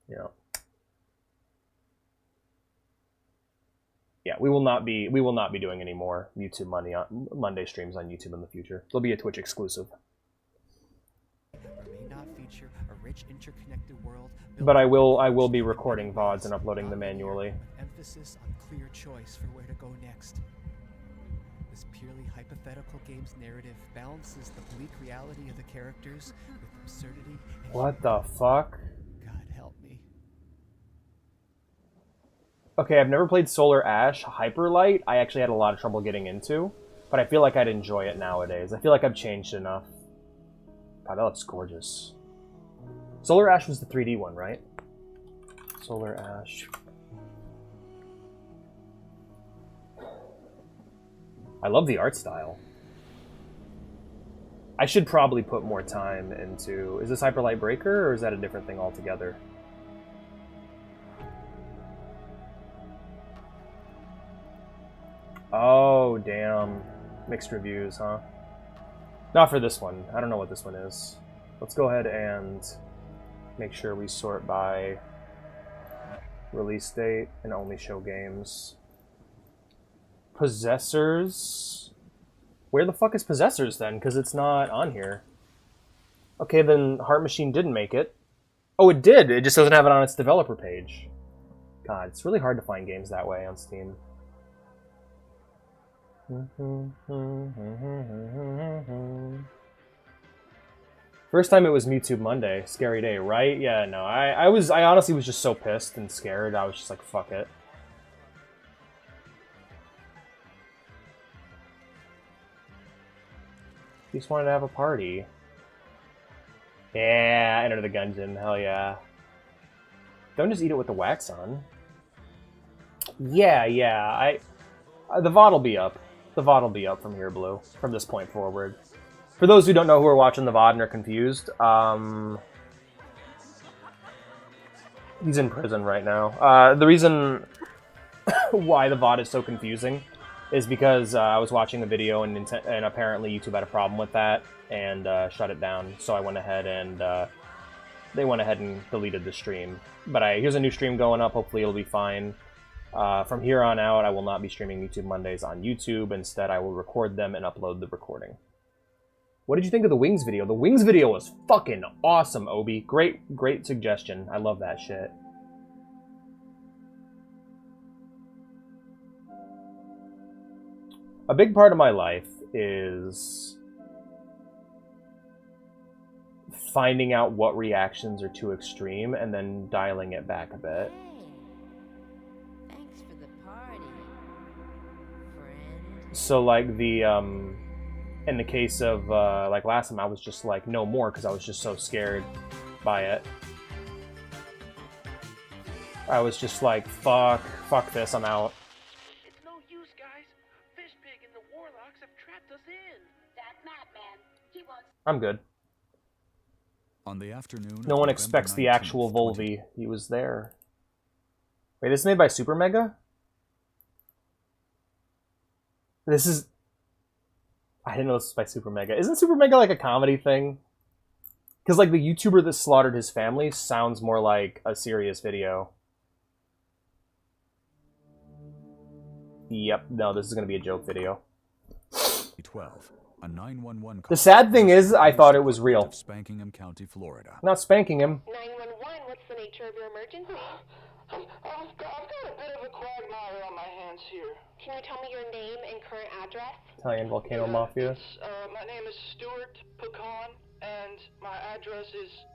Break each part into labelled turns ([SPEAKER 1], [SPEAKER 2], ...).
[SPEAKER 1] Yeah. Yeah, we will not be doing any more YouTube Monday streams on YouTube in the future. There'll be a Twitch exclusive. But I will be recording VODs and uploading them manually.
[SPEAKER 2] Emphasis on clear choice for where to go next. This purely hypothetical game's narrative balances the bleak reality of the characters with absurdity.
[SPEAKER 1] What the fuck?
[SPEAKER 2] God help me.
[SPEAKER 1] Okay, I've never played Solar Ash. Hyperlight, I actually had a lot of trouble getting into, but I feel like I'd enjoy it nowadays. I feel like I've changed enough. God, that looks gorgeous. Solar Ash was the 3D one, right? Solar Ash. I love the art style. I should probably put more time into... Is this Hyperlight Breaker, or is that a different thing altogether? Oh, damn. Mixed reviews, huh? Not for this one. I don't know what this one is. Let's go ahead and make sure we sort by release date and only show games. Possessors? Where the fuck is Possessors then? Because it's not on here. Okay, then Heart Machine didn't make it. Oh, it did! It just doesn't have it on its developer page. God, it's really hard to find games that way on Steam. First time it was Mewtube Monday. Scary day, right? Yeah, no. I honestly was just so pissed and scared. I was just like, fuck it. Just wanted to have a party. Yeah, Enter the Gungeon. Hell yeah. Don't just eat it with the wax on. Yeah. The VOD will be up. The VOD will be up from here, Blue. From this point forward. For those who don't know who are watching the VOD and are confused, he's in prison right now. The reason why the VOD is so confusing is because I was watching a video and apparently YouTube had a problem with that and shut it down. So I went ahead and they went ahead and deleted the stream. But here's a new stream going up. Hopefully it'll be fine. From here on out, I will not be streaming Mewtube Mondays on YouTube. Instead, I will record them and upload the recording. What did you think of the Wings video? The Wings video was fucking awesome, Obi. Great suggestion. I love that shit. A big part of my life is finding out what reactions are too extreme and then dialing it back a bit. So, like, in the case of, like, last time, I was just like, no more, because I was just so scared by it. I was just like, fuck this, I'm out.
[SPEAKER 3] It's no use, guys. Fishpig and the Warlocks have trapped us in. That madman, he wants...
[SPEAKER 1] I'm good.
[SPEAKER 4] On the afternoon
[SPEAKER 1] no one expects the actual Volvi. He was there. Wait, this is made by Super Mega? This is... I didn't know this was by Super Mega. Isn't Super Mega like a comedy thing? Because like the YouTuber that slaughtered his family sounds more like a serious video. Yep, no, this is going to be a joke video.
[SPEAKER 4] 12, a 911
[SPEAKER 1] the sad thing is, I thought it was real.
[SPEAKER 4] Spankingham County, Florida.
[SPEAKER 1] Not spanking him.
[SPEAKER 5] 911, what's the nature of your emergency?
[SPEAKER 3] I've got a bit of a quagmire on my hands here.
[SPEAKER 5] Can you tell me your name and current address?
[SPEAKER 1] Italian Volcano Mafia.
[SPEAKER 3] My name is Stuart Pecan, and my address is...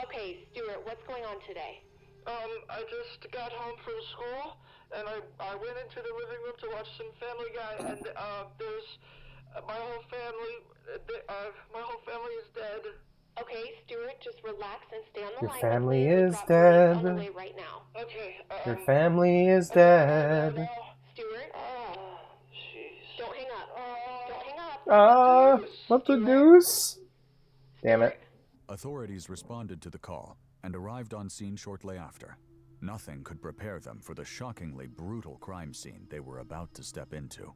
[SPEAKER 5] Okay, Stuart, what's going on today?
[SPEAKER 3] I just got home from school, and I went into the living room to watch some Family Guy, and there's my whole family is dead.
[SPEAKER 5] Okay, Stuart, just relax and stay on the
[SPEAKER 1] Your
[SPEAKER 5] line.
[SPEAKER 1] family is
[SPEAKER 5] dead. On the
[SPEAKER 1] dead.
[SPEAKER 5] way right now.
[SPEAKER 3] Okay.
[SPEAKER 1] Your family is dead.
[SPEAKER 5] Stuart,
[SPEAKER 3] Jeez.
[SPEAKER 5] don't hang up. Don't hang up.
[SPEAKER 1] What the deuce? Damn it.
[SPEAKER 4] Authorities responded to the call and arrived on scene shortly after. Nothing could prepare them for the shockingly brutal crime scene they were about to step into.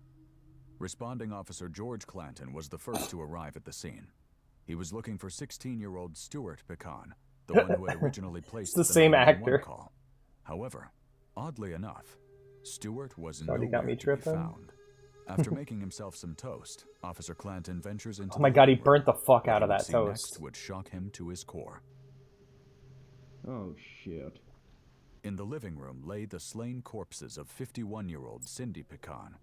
[SPEAKER 4] Responding officer George Clanton was the first to arrive at the scene. He was looking for 16-year-old Stuart Pecan, the one who had originally placed
[SPEAKER 1] the same
[SPEAKER 4] 911
[SPEAKER 1] actor.
[SPEAKER 4] call. However, oddly enough, Stewart was
[SPEAKER 1] Already
[SPEAKER 4] nowhere
[SPEAKER 1] got me
[SPEAKER 4] to be
[SPEAKER 1] tripping.
[SPEAKER 4] found. After making himself some toast, Officer Clanton ventures into
[SPEAKER 1] Oh my
[SPEAKER 4] the
[SPEAKER 1] god, he
[SPEAKER 4] living room.
[SPEAKER 1] burnt the fuck
[SPEAKER 4] What
[SPEAKER 1] out
[SPEAKER 4] he
[SPEAKER 1] of
[SPEAKER 4] would
[SPEAKER 1] that
[SPEAKER 4] see
[SPEAKER 1] toast.
[SPEAKER 4] next would shock him to his core.
[SPEAKER 6] Oh, shit.
[SPEAKER 4] In the living room lay the slain corpses of 51-year-old Cindy Pecan,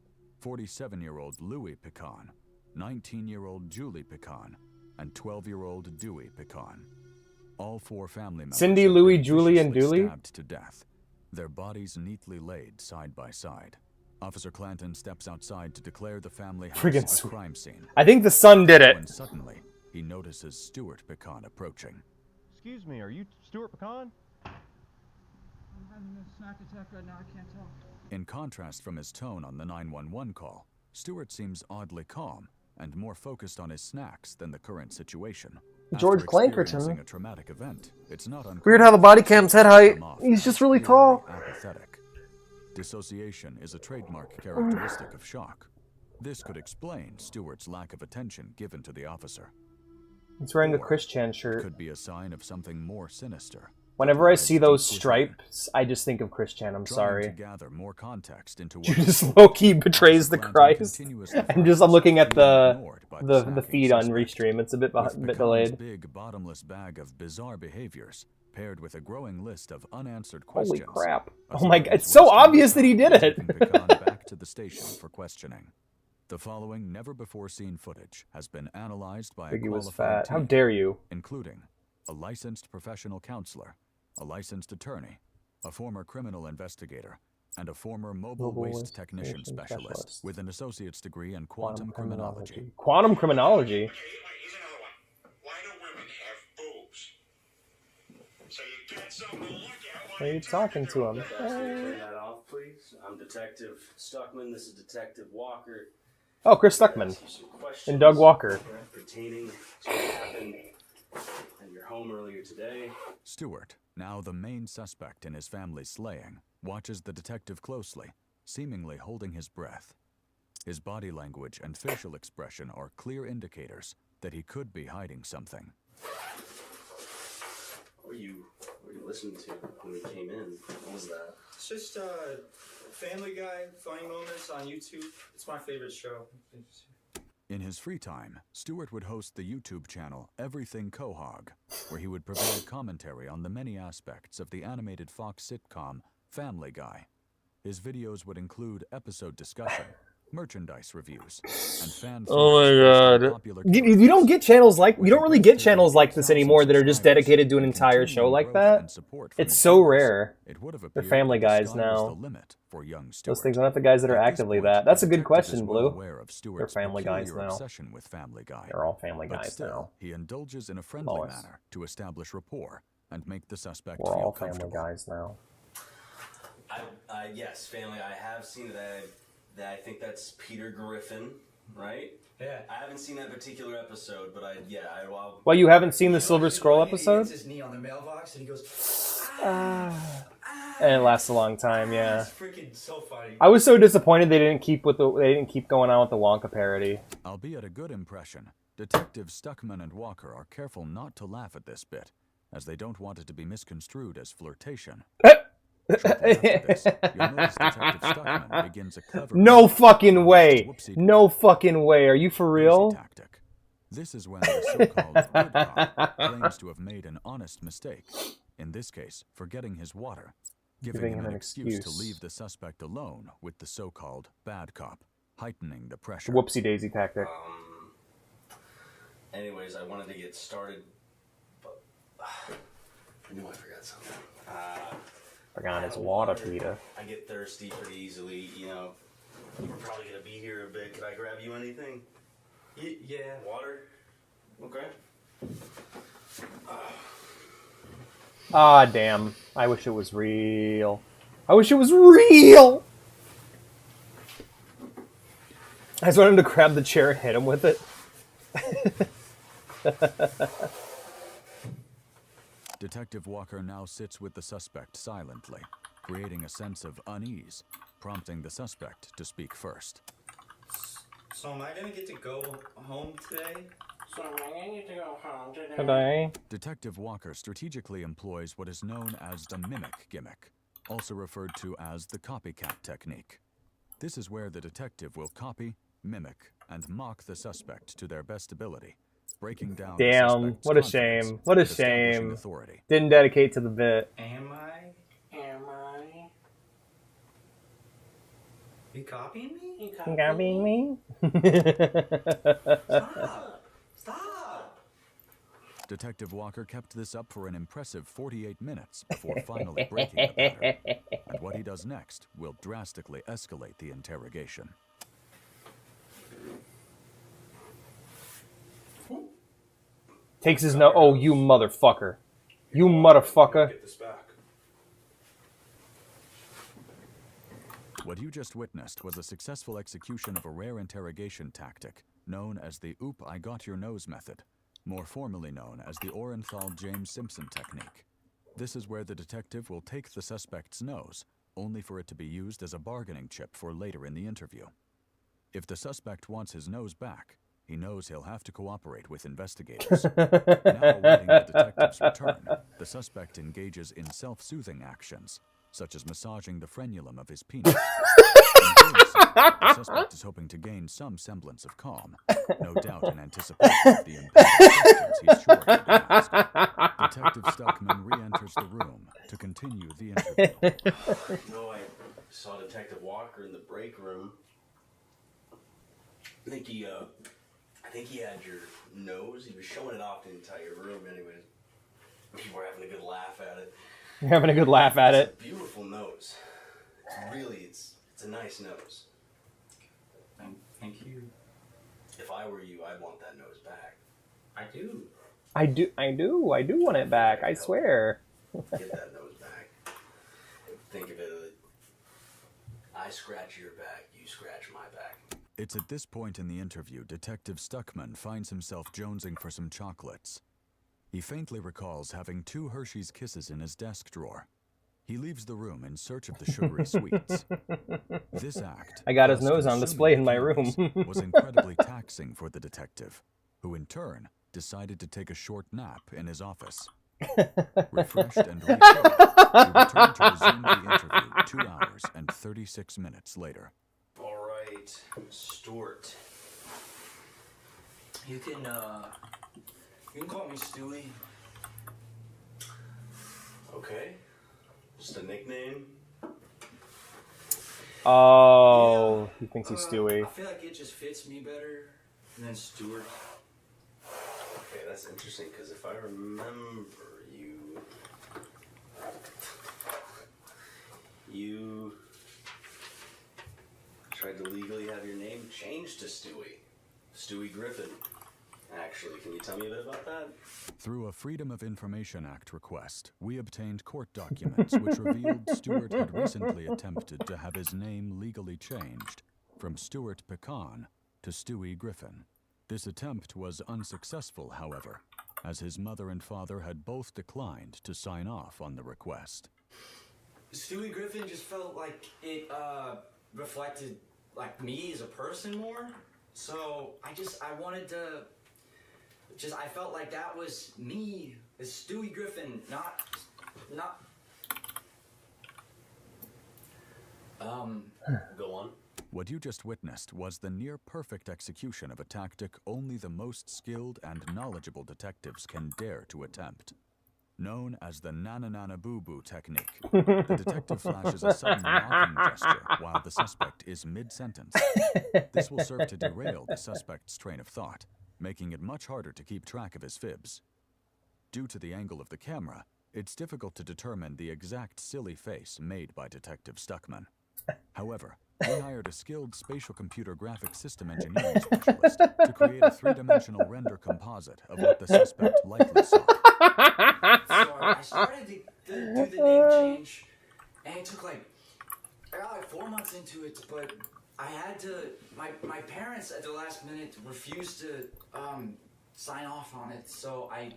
[SPEAKER 4] 47-year-old Louis Pecan, 19-year-old Julie Pecan, and 12-year-old Dewey Pecan. All 4 family members
[SPEAKER 1] Cindy,
[SPEAKER 4] had
[SPEAKER 1] Louis,
[SPEAKER 4] been
[SPEAKER 1] Julie, and
[SPEAKER 4] viciously
[SPEAKER 1] Dooley?
[SPEAKER 4] stabbed to death, their bodies neatly laid side by side. Officer Clanton steps outside to declare the family house
[SPEAKER 1] Friggin'
[SPEAKER 4] a
[SPEAKER 1] sweet.
[SPEAKER 4] crime scene.
[SPEAKER 1] I think the son did it.
[SPEAKER 4] When suddenly, he notices Stuart Pecan approaching.
[SPEAKER 6] Excuse me, are you Stuart Pecan?
[SPEAKER 7] I'm having a snack attack right now. I can't talk.
[SPEAKER 4] In contrast from his tone on the 911 call, Stuart seems oddly calm and more focused on his snacks than the current situation.
[SPEAKER 1] George
[SPEAKER 4] After
[SPEAKER 1] Clankerton.
[SPEAKER 4] experiencing a traumatic event, it's not
[SPEAKER 1] Weird how the body cam's head height.
[SPEAKER 4] come off
[SPEAKER 1] He's
[SPEAKER 4] as
[SPEAKER 1] just really
[SPEAKER 4] eerily
[SPEAKER 1] tall.
[SPEAKER 4] Apathetic. Dissociation is a trademark characteristic of shock. This could explain Stuart's lack of attention given to the officer.
[SPEAKER 1] He's wearing a
[SPEAKER 4] Or
[SPEAKER 1] Chris Chan
[SPEAKER 4] it
[SPEAKER 1] shirt.
[SPEAKER 4] could be a sign of something more sinister.
[SPEAKER 1] Whenever I
[SPEAKER 4] Lies
[SPEAKER 1] see those
[SPEAKER 4] deep within.
[SPEAKER 1] stripes, I just think of Chris Chan. I'm
[SPEAKER 4] Trying to
[SPEAKER 1] sorry.
[SPEAKER 4] gather more context into what
[SPEAKER 1] Judas
[SPEAKER 4] happened,
[SPEAKER 1] Loki betrays the
[SPEAKER 4] Clanton
[SPEAKER 1] Christ.
[SPEAKER 4] continuously
[SPEAKER 1] I'm
[SPEAKER 4] finds
[SPEAKER 1] looking at
[SPEAKER 4] being
[SPEAKER 1] the
[SPEAKER 4] ignored by
[SPEAKER 1] the
[SPEAKER 4] snapping
[SPEAKER 1] feed on
[SPEAKER 4] suspect.
[SPEAKER 1] Restream. It's a bit
[SPEAKER 4] With
[SPEAKER 1] bit
[SPEAKER 4] Pecan's
[SPEAKER 1] delayed.
[SPEAKER 4] big bottomless bag of bizarre behaviors, paired with a growing list of unanswered
[SPEAKER 1] Holy
[SPEAKER 4] questions.
[SPEAKER 1] crap! Oh my god!
[SPEAKER 4] authorities
[SPEAKER 1] It's so
[SPEAKER 4] waste no
[SPEAKER 1] obvious that he
[SPEAKER 4] time
[SPEAKER 1] did it.
[SPEAKER 4] taking Pecan back to the station for questioning. The following never-before-seen footage has been analyzed by a
[SPEAKER 1] Biggie was
[SPEAKER 4] qualified
[SPEAKER 1] fat. How
[SPEAKER 4] team,
[SPEAKER 1] dare you?
[SPEAKER 4] including a licensed professional counselor, a licensed attorney, a former criminal investigator, and a former mobile waste technician specialist with an associate's degree in quantum criminology.
[SPEAKER 1] Quantum criminology.
[SPEAKER 8] Okay, here's another one. Why do women have boobs? So you got something to look at.
[SPEAKER 1] Why are you talking to him?
[SPEAKER 9] Turn that off, please. I'm Detective Stuckman. This is Detective Walker.
[SPEAKER 1] Oh, Chris Stuckman
[SPEAKER 9] Ask you some questions
[SPEAKER 1] and Doug Walker.
[SPEAKER 9] pertaining to what happened at your home earlier today.
[SPEAKER 4] Stuart, now the main suspect in his family's slaying, watches the detective closely, seemingly holding his breath. His body language and facial expression are clear indicators that he could be hiding something.
[SPEAKER 9] What were you listening to when we came in? What was that?
[SPEAKER 10] It's just Family Guy, funny moments on YouTube. It's my favorite show.
[SPEAKER 4] In his free time, Stuart would host the YouTube channel Everything Quahog, where he would provide commentary on the many aspects of the animated Fox sitcom Family Guy. His videos would include episode discussion, merchandise reviews, and fan
[SPEAKER 1] Oh my
[SPEAKER 4] theories based on
[SPEAKER 1] god!
[SPEAKER 4] popular
[SPEAKER 1] You don't get channels like
[SPEAKER 4] with
[SPEAKER 1] you don't
[SPEAKER 4] a
[SPEAKER 1] really
[SPEAKER 4] great
[SPEAKER 1] get channels like this anymore that are just dedicated to an
[SPEAKER 4] and
[SPEAKER 1] entire show
[SPEAKER 4] continuing
[SPEAKER 1] like
[SPEAKER 4] growth and
[SPEAKER 1] that.
[SPEAKER 4] support from
[SPEAKER 1] It's
[SPEAKER 4] his
[SPEAKER 1] so
[SPEAKER 4] viewers,
[SPEAKER 1] rare.
[SPEAKER 4] it would have
[SPEAKER 1] They're
[SPEAKER 4] appeared
[SPEAKER 1] Family
[SPEAKER 4] that the
[SPEAKER 1] Guys
[SPEAKER 4] sky was
[SPEAKER 1] now.
[SPEAKER 4] the limit for young Stuart.
[SPEAKER 1] Those things are not the guys that are
[SPEAKER 4] At this
[SPEAKER 1] actively
[SPEAKER 4] point,
[SPEAKER 1] that. That's a
[SPEAKER 4] the
[SPEAKER 1] good
[SPEAKER 4] detective
[SPEAKER 1] question,
[SPEAKER 4] is well
[SPEAKER 1] Blue.
[SPEAKER 4] aware of Stuart's
[SPEAKER 1] Family Guys
[SPEAKER 4] peculiar
[SPEAKER 1] now.
[SPEAKER 4] obsession with Family Guy.
[SPEAKER 1] They're all Family
[SPEAKER 4] But
[SPEAKER 1] Guys
[SPEAKER 4] still,
[SPEAKER 1] now.
[SPEAKER 4] he indulges in a friendly
[SPEAKER 1] Lois.
[SPEAKER 4] manner to establish rapport and make the suspect
[SPEAKER 1] We're
[SPEAKER 4] feel
[SPEAKER 1] all Family
[SPEAKER 4] comfortable.
[SPEAKER 1] Guys now.
[SPEAKER 9] Yes, Family. I have seen that. I think that's Peter Griffin, right?
[SPEAKER 10] Yeah.
[SPEAKER 9] I haven't seen that particular episode, but I'll
[SPEAKER 1] Well, you haven't seen the Silver Scroll
[SPEAKER 10] He
[SPEAKER 1] episode?
[SPEAKER 10] hits his knee on the mailbox and he goes,
[SPEAKER 1] And it lasts a long time, yeah.
[SPEAKER 10] It's freaking so funny.
[SPEAKER 1] I was so disappointed they didn't keep going on with the Wonka parody.
[SPEAKER 4] Albeit a good impression, Detectives Stuckman and Walker are careful not to laugh at this bit, as they don't want it to be misconstrued as flirtation. Shortly after this, you'll notice Detective Stuckman begins a clever
[SPEAKER 1] No fucking way!
[SPEAKER 4] whoopsie
[SPEAKER 1] No fucking way! Are you for
[SPEAKER 4] daisy
[SPEAKER 1] real?
[SPEAKER 4] tactic. This is when the so-called good cop claims to have made an honest mistake, in this case, forgetting his water, giving him an excuse to leave the suspect alone with the so-called bad cop, heightening the pressure.
[SPEAKER 1] Whoopsie daisy tactic.
[SPEAKER 9] Anyways, I wanted to get started, but I knew I forgot something.
[SPEAKER 1] Forgot his water, Peter.
[SPEAKER 9] I get thirsty pretty easily, you know. We're probably gonna be here a bit. Could I grab you anything?
[SPEAKER 10] Yeah.
[SPEAKER 9] Water? Okay.
[SPEAKER 1] Ah, damn. I wish it was real. I wish it was real! I just wanted him to grab the chair and hit him with it.
[SPEAKER 4] Detective Walker now sits with the suspect silently, creating a sense of unease, prompting the suspect to speak first.
[SPEAKER 10] So am I gonna get to go home today?
[SPEAKER 8] So I need to go home today.
[SPEAKER 1] Bye-bye.
[SPEAKER 4] Detective Walker strategically employs what is known as the mimic gimmick, also referred to as the copycat technique. This is where the detective will copy, mimic, and mock the suspect to their best ability, breaking down the
[SPEAKER 1] Damn,
[SPEAKER 4] suspect's
[SPEAKER 1] what a
[SPEAKER 4] confidence
[SPEAKER 1] shame. What a
[SPEAKER 4] and establishing
[SPEAKER 1] shame.
[SPEAKER 4] authority.
[SPEAKER 1] Didn't dedicate to the bit.
[SPEAKER 10] Am I? You copying me?
[SPEAKER 1] You copying me?
[SPEAKER 10] Stop!
[SPEAKER 4] Detective Walker kept this up for an impressive 48 minutes before finally breaking the pattern. And what he does next will drastically escalate the interrogation.
[SPEAKER 1] Takes his no. Oh, you motherfucker. You motherfucker.
[SPEAKER 11] Get this back.
[SPEAKER 4] What you just witnessed was a successful execution of a rare interrogation tactic known as the Oop, I Got Your Nose method, more formally known as the Orenthal-James Simpson technique. This is where the detective will take the suspect's nose, only for it to be used as a bargaining chip for later in the interview. If the suspect wants his nose back, he knows he'll have to cooperate with investigators. Now awaiting the detective's return, the suspect engages in self-soothing actions, such as massaging the frenulum of his penis. In doing so, the suspect is hoping to gain some semblance of calm, no doubt in anticipation of the impending questions he's sure to be asked. Detective Stuckman re-enters the room to continue the interview.
[SPEAKER 9] I saw Detective Walker in the break room. I think he had your nose. He was showing it off the entire room anyways. People were having a good laugh at it.
[SPEAKER 1] You're having a good laugh at it.
[SPEAKER 9] It's a beautiful nose. It's a nice nose.
[SPEAKER 10] Thank you.
[SPEAKER 9] If I were you, I'd want that nose back.
[SPEAKER 10] I do.
[SPEAKER 1] I do want it back, I swear.
[SPEAKER 9] Get that nose back. Think of it, I scratch your back, you scratch my back.
[SPEAKER 4] It's at this point in the interview Detective Stuckman finds himself jonesing for some chocolates. He faintly recalls having 2 Hershey's Kisses in his desk drawer. He leaves the room in search of the sugary sweets. This act,
[SPEAKER 1] I got his
[SPEAKER 4] thus
[SPEAKER 1] nose on display in my room.
[SPEAKER 4] was incredibly taxing for the detective, who in turn decided to take a short nap in his office. Refreshed and refilled, he returned to resume the interview 2 hours and 36 minutes later.
[SPEAKER 9] All right, Stuart.
[SPEAKER 10] You can call me Stewie.
[SPEAKER 9] Okay. Just a nickname?
[SPEAKER 1] Oh,
[SPEAKER 10] Yeah,
[SPEAKER 1] he thinks he's Stewie.
[SPEAKER 10] I feel like it just fits me better than Stuart.
[SPEAKER 9] Okay, that's interesting, because if I remember you tried to legally have your name changed to Stewie. Stewie Griffin. Actually, can you tell me a bit about that?
[SPEAKER 4] Through a Freedom of Information Act request, we obtained court documents which revealed Stewart had recently attempted to have his name legally changed from Stuart Pecan to Stewie Griffin. This attempt was unsuccessful, however, as his mother and father had both declined to sign off on the request.
[SPEAKER 10] Stewie Griffin just felt like it reflected like me as a person more. So I felt like that was me as Stewie Griffin, not
[SPEAKER 9] Go on.
[SPEAKER 4] What you just witnessed was the near-perfect execution of a tactic only the most skilled and knowledgeable detectives can dare to attempt. Known as the nana-nana-boo-boo technique, the detective flashes a sudden mocking gesture while the suspect is mid-sentence. This will serve to derail the suspect's train of thought, making it much harder to keep track of his fibs. Due to the angle of the camera, it's difficult to determine the exact silly face made by Detective Stuckman. However, we hired a skilled spatial computer graphics system engineering specialist to create a 3-dimensional render composite of what the suspect likely saw.
[SPEAKER 10] So I started to do the name change, and it took I got like 4 months into it, but I had to, my parents at the last minute refused to sign off on it, so I...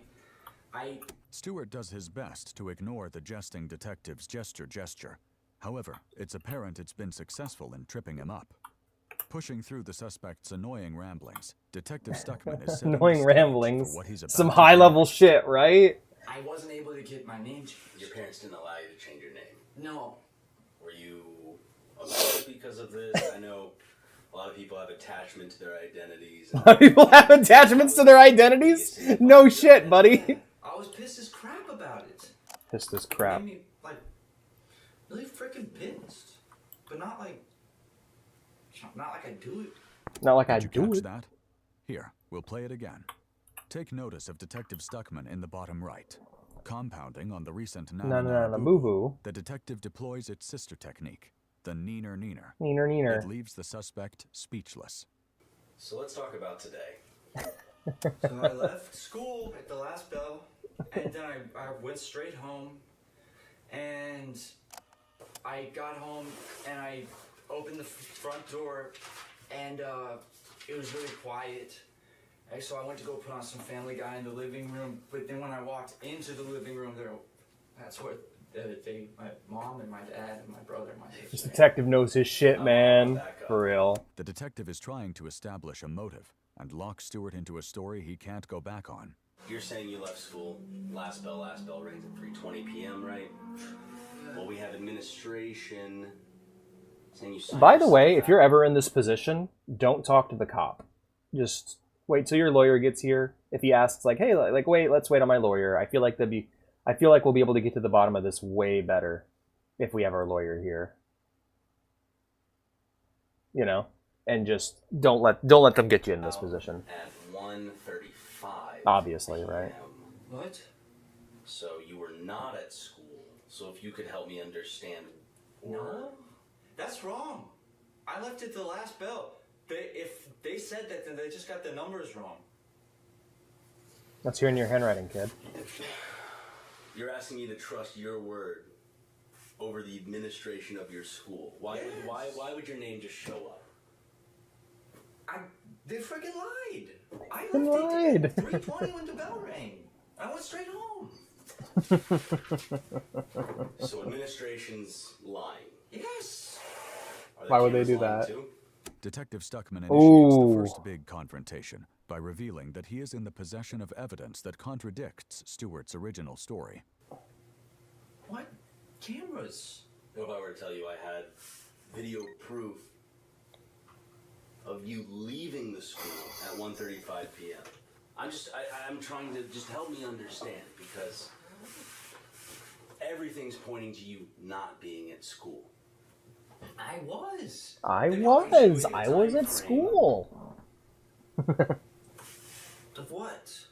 [SPEAKER 4] Stewart does his best to ignore the jesting detective's gesture. However, it's apparent it's been successful in tripping him up. Pushing through the suspect's annoying ramblings, Detective Stuckman is setting
[SPEAKER 1] Annoying
[SPEAKER 4] the stage
[SPEAKER 1] ramblings.
[SPEAKER 4] for what he's about
[SPEAKER 1] Some
[SPEAKER 4] to
[SPEAKER 1] high
[SPEAKER 4] do.
[SPEAKER 1] level shit, right?
[SPEAKER 10] I wasn't able to get my name changed.
[SPEAKER 9] Your parents didn't allow you to change your name.
[SPEAKER 10] No.
[SPEAKER 9] Were you upset because of this? I know a lot of people have attachment to their identities.
[SPEAKER 1] A lot of people have attachments to their identities? No shit, buddy.
[SPEAKER 10] I was pissed as crap about it.
[SPEAKER 1] Pissed as crap.
[SPEAKER 10] It made me, like, really freaking pissed. But not like I do it.
[SPEAKER 1] Not like I
[SPEAKER 4] Did you
[SPEAKER 1] do
[SPEAKER 4] catch
[SPEAKER 1] it.
[SPEAKER 4] that? Here, we'll play it again. Take notice of Detective Stuckman in the bottom right. Compounding on the recent
[SPEAKER 1] Na boo boo.
[SPEAKER 4] the detective deploys its sister technique, the neener neener.
[SPEAKER 1] Neener neener.
[SPEAKER 4] It leaves the suspect speechless.
[SPEAKER 9] So let's talk about today.
[SPEAKER 10] So I left school at the last bell, and then I went straight home, and I got home, and I opened the front door, and it was really quiet. And so I went to go put on some Family Guy in the living room, but then when I walked into the living room, that's where my mom and my dad and my brother and my sister.
[SPEAKER 1] This detective knows his shit, man. For real.
[SPEAKER 4] The detective is trying to establish a motive and lock Stewart into a story he can't go back on.
[SPEAKER 9] You're saying you left school, last bell rings at 3:20 p.m., right? Well, we have administration saying you signed
[SPEAKER 1] By the way,
[SPEAKER 9] yourself
[SPEAKER 1] if you're
[SPEAKER 9] out.
[SPEAKER 1] ever in this position, don't talk to the cop. Just wait till your lawyer gets here. If he asks, like, hey, like, wait, let's wait on my lawyer. I feel like we'll be able to get to the bottom of this way better if we have our lawyer here. You know, and just don't let them get you in this position.
[SPEAKER 9] At 1:35.
[SPEAKER 1] Obviously, right?
[SPEAKER 10] What?
[SPEAKER 9] So you were not at school. So if you could help me understand.
[SPEAKER 10] No, that's wrong. I left at the last bell. If they said that, then they just got the numbers wrong.
[SPEAKER 1] Let's hear in your handwriting, kid.
[SPEAKER 9] You're asking me to trust your word over the administration of your school. Why would your name just show up?
[SPEAKER 10] They freaking lied. I
[SPEAKER 1] They lied.
[SPEAKER 10] left at 3:20 when the bell rang. I went straight home.
[SPEAKER 9] So administration's lying.
[SPEAKER 10] Yes.
[SPEAKER 9] Are the
[SPEAKER 1] Why would they
[SPEAKER 9] cameras
[SPEAKER 1] do
[SPEAKER 9] lying
[SPEAKER 1] that?
[SPEAKER 9] too?
[SPEAKER 4] Detective Stuckman initiates
[SPEAKER 1] Ooh.
[SPEAKER 4] the first big confrontation by revealing that he is in the possession of evidence that contradicts Stewart's original story.
[SPEAKER 10] What cameras?
[SPEAKER 9] What if I were to tell you I had video proof of you leaving the school at 1:35 p.m.? I'm trying to just help me understand, because everything's pointing to you not being at school.
[SPEAKER 10] I was.
[SPEAKER 1] I
[SPEAKER 10] They're
[SPEAKER 1] was
[SPEAKER 10] showing
[SPEAKER 1] at
[SPEAKER 10] a time frame.
[SPEAKER 1] school.
[SPEAKER 10] Of what?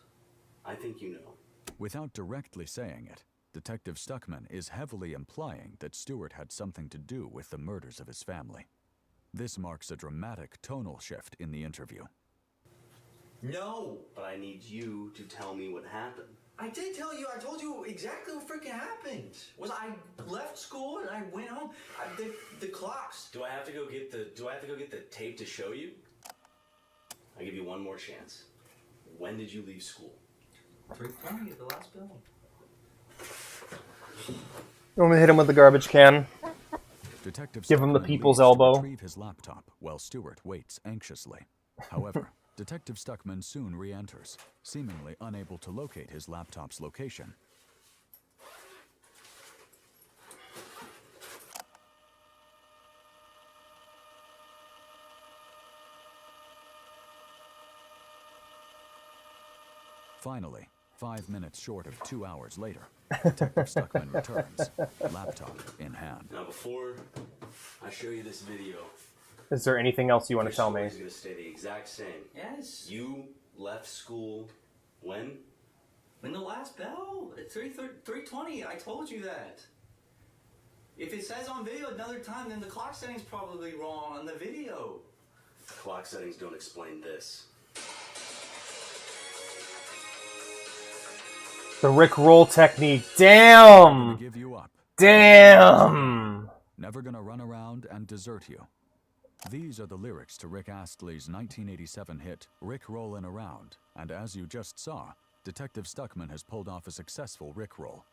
[SPEAKER 9] I think you know.
[SPEAKER 4] Without directly saying it, Detective Stuckman is heavily implying that Stewart had something to do with the murders of his family. This marks a dramatic tonal shift in the interview.
[SPEAKER 10] No.
[SPEAKER 9] But I need you to tell me what happened.
[SPEAKER 10] I did tell you. I told you exactly what freaking happened. Was I left school and I went home. The clocks.
[SPEAKER 9] Do I have to go get the tape to show you? I give you one more chance. When did you leave school?
[SPEAKER 10] 3:20 at the last bell.
[SPEAKER 1] You want me to hit him with the garbage can?
[SPEAKER 4] Detective
[SPEAKER 1] Give him the
[SPEAKER 4] Stuckman
[SPEAKER 1] people's
[SPEAKER 4] leaves to
[SPEAKER 1] elbow.
[SPEAKER 4] retrieve his laptop while Stewart waits anxiously. However, Detective Stuckman soon re-enters, seemingly unable to locate his laptop's location. Finally, 5 minutes short of 2 hours later, Detective Stuckman returns, laptop in hand.
[SPEAKER 9] Now, before I show you this video,
[SPEAKER 1] Is there anything else you want
[SPEAKER 9] your
[SPEAKER 1] to tell me?
[SPEAKER 9] story's gonna stay the exact same.
[SPEAKER 10] Yes.
[SPEAKER 9] You left school when?
[SPEAKER 10] When the last bell. At 3:20. I told you that. If it says on video another time, then the clock setting's probably wrong on the video.
[SPEAKER 9] Clock settings don't explain this.
[SPEAKER 1] The Rick Roll technique. Damn!
[SPEAKER 4] Give you up.
[SPEAKER 1] Damn!
[SPEAKER 4] Never gonna run around and desert you. These are the lyrics to Rick Astley's 1987 hit, Rick Rollin' Around, and as you just saw, Detective Stuckman has pulled off a successful Rick roll.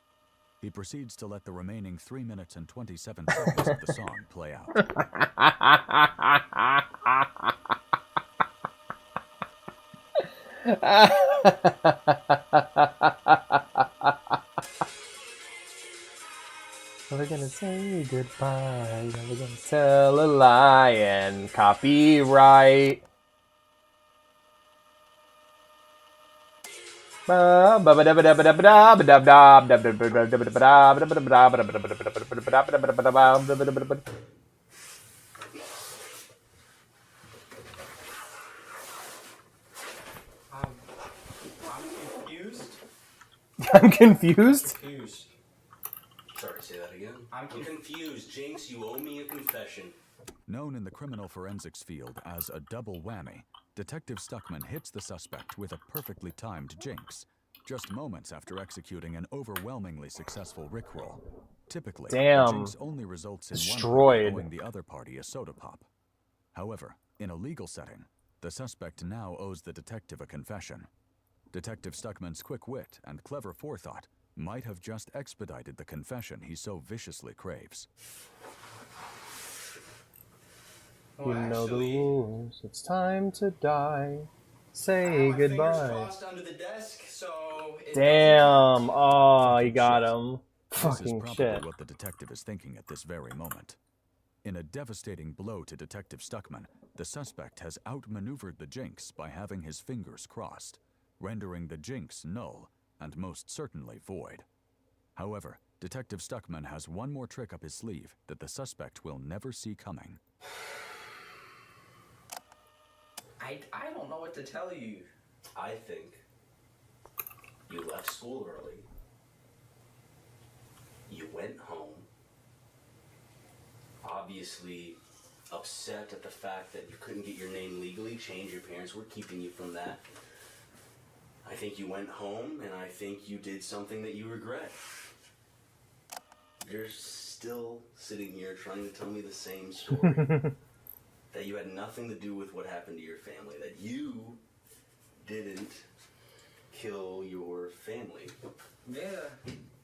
[SPEAKER 4] He proceeds to let the remaining 3 minutes and 27 seconds of the song play out.
[SPEAKER 1] We're gonna say goodbye. We're gonna tell a lie and copyright. I'm confused.
[SPEAKER 9] Confused. Sorry, say that again. I'm confused. Jinx, you owe me a confession.
[SPEAKER 4] Known in the criminal forensics field as a double whammy, Detective Stuckman hits the suspect with a perfectly timed jinx, just moments after executing an overwhelmingly successful rickroll. Typically, a jinx only results in one party owing the other party a soda pop. However, in a legal setting, the suspect now owes the detective a confession. Detective Stuckman's quick wit and clever forethought might have just expedited the confession he so viciously craves.
[SPEAKER 1] You know the rules. It's time to die. Say goodbye.
[SPEAKER 10] Under the desk, so
[SPEAKER 1] damn. Oh, you got him.
[SPEAKER 4] Fucking
[SPEAKER 1] shit.
[SPEAKER 4] This is probably what the detective is thinking at this very moment. In a devastating blow to Detective Stuckman, the suspect has outmaneuvered the jinx by having his fingers crossed, rendering the jinx null and most certainly void. However, Detective Stuckman has one more trick up his sleeve that the suspect will never see coming.
[SPEAKER 10] I don't know what to tell you.
[SPEAKER 9] I think you left school early. You went home. Obviously upset at the fact that you couldn't get your name legally changed. Your parents were keeping you from that. I think you went home, and I think you did something that you regret. You're still sitting here trying to tell me the same story. That you had nothing to do with what happened to your family. That you didn't kill your family.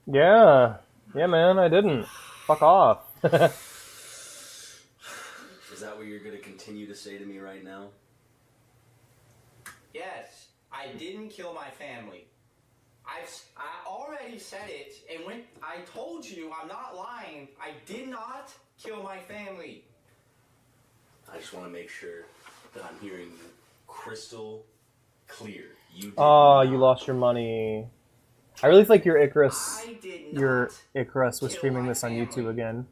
[SPEAKER 1] Yeah. Yeah, man, I didn't. Fuck off.
[SPEAKER 9] Is that what you're going to continue to say to me right now?
[SPEAKER 10] Yes, I didn't kill my family. I already said it, and when I told you, I'm not lying. I did not kill my family.
[SPEAKER 9] I just want to make sure that I'm hearing you crystal clear. You did
[SPEAKER 1] you lost your money. I really think your Icarus was streaming this on YouTube again.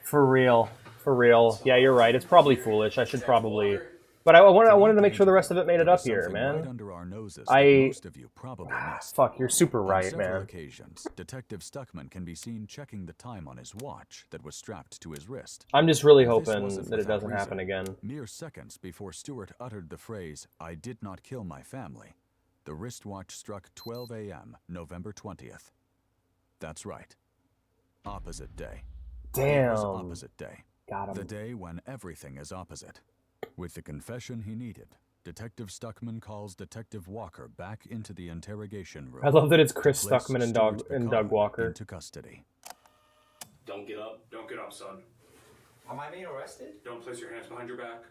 [SPEAKER 1] For real. For real. Yeah, you're right. It's probably foolish. I should probably... But I wanted to make sure the rest of it made it up here, man.
[SPEAKER 4] Right under our noses most of you probably missed.
[SPEAKER 1] Fuck, you're super right,
[SPEAKER 4] on several
[SPEAKER 1] man.
[SPEAKER 4] occasions, Detective Stuckman can be seen checking the time on his watch that was strapped to his wrist.
[SPEAKER 1] I'm just really hoping that it doesn't happen again.
[SPEAKER 4] Mere seconds before Stewart uttered the phrase, "I did not kill my family," the wristwatch struck 12 a.m., November 20th. That's right. Opposite day.
[SPEAKER 1] Damn.
[SPEAKER 4] It was opposite day.
[SPEAKER 1] Got him.
[SPEAKER 4] The day when everything is opposite. With the confession he needed, Detective Stuckman calls Detective Walker back into the interrogation room.
[SPEAKER 1] I love that it's Chris Stuckman and Doug Walker.
[SPEAKER 4] Into custody.
[SPEAKER 9] Don't get up.
[SPEAKER 11] Don't get up, son.
[SPEAKER 10] Am I being arrested?
[SPEAKER 11] Don't place your hands behind your back.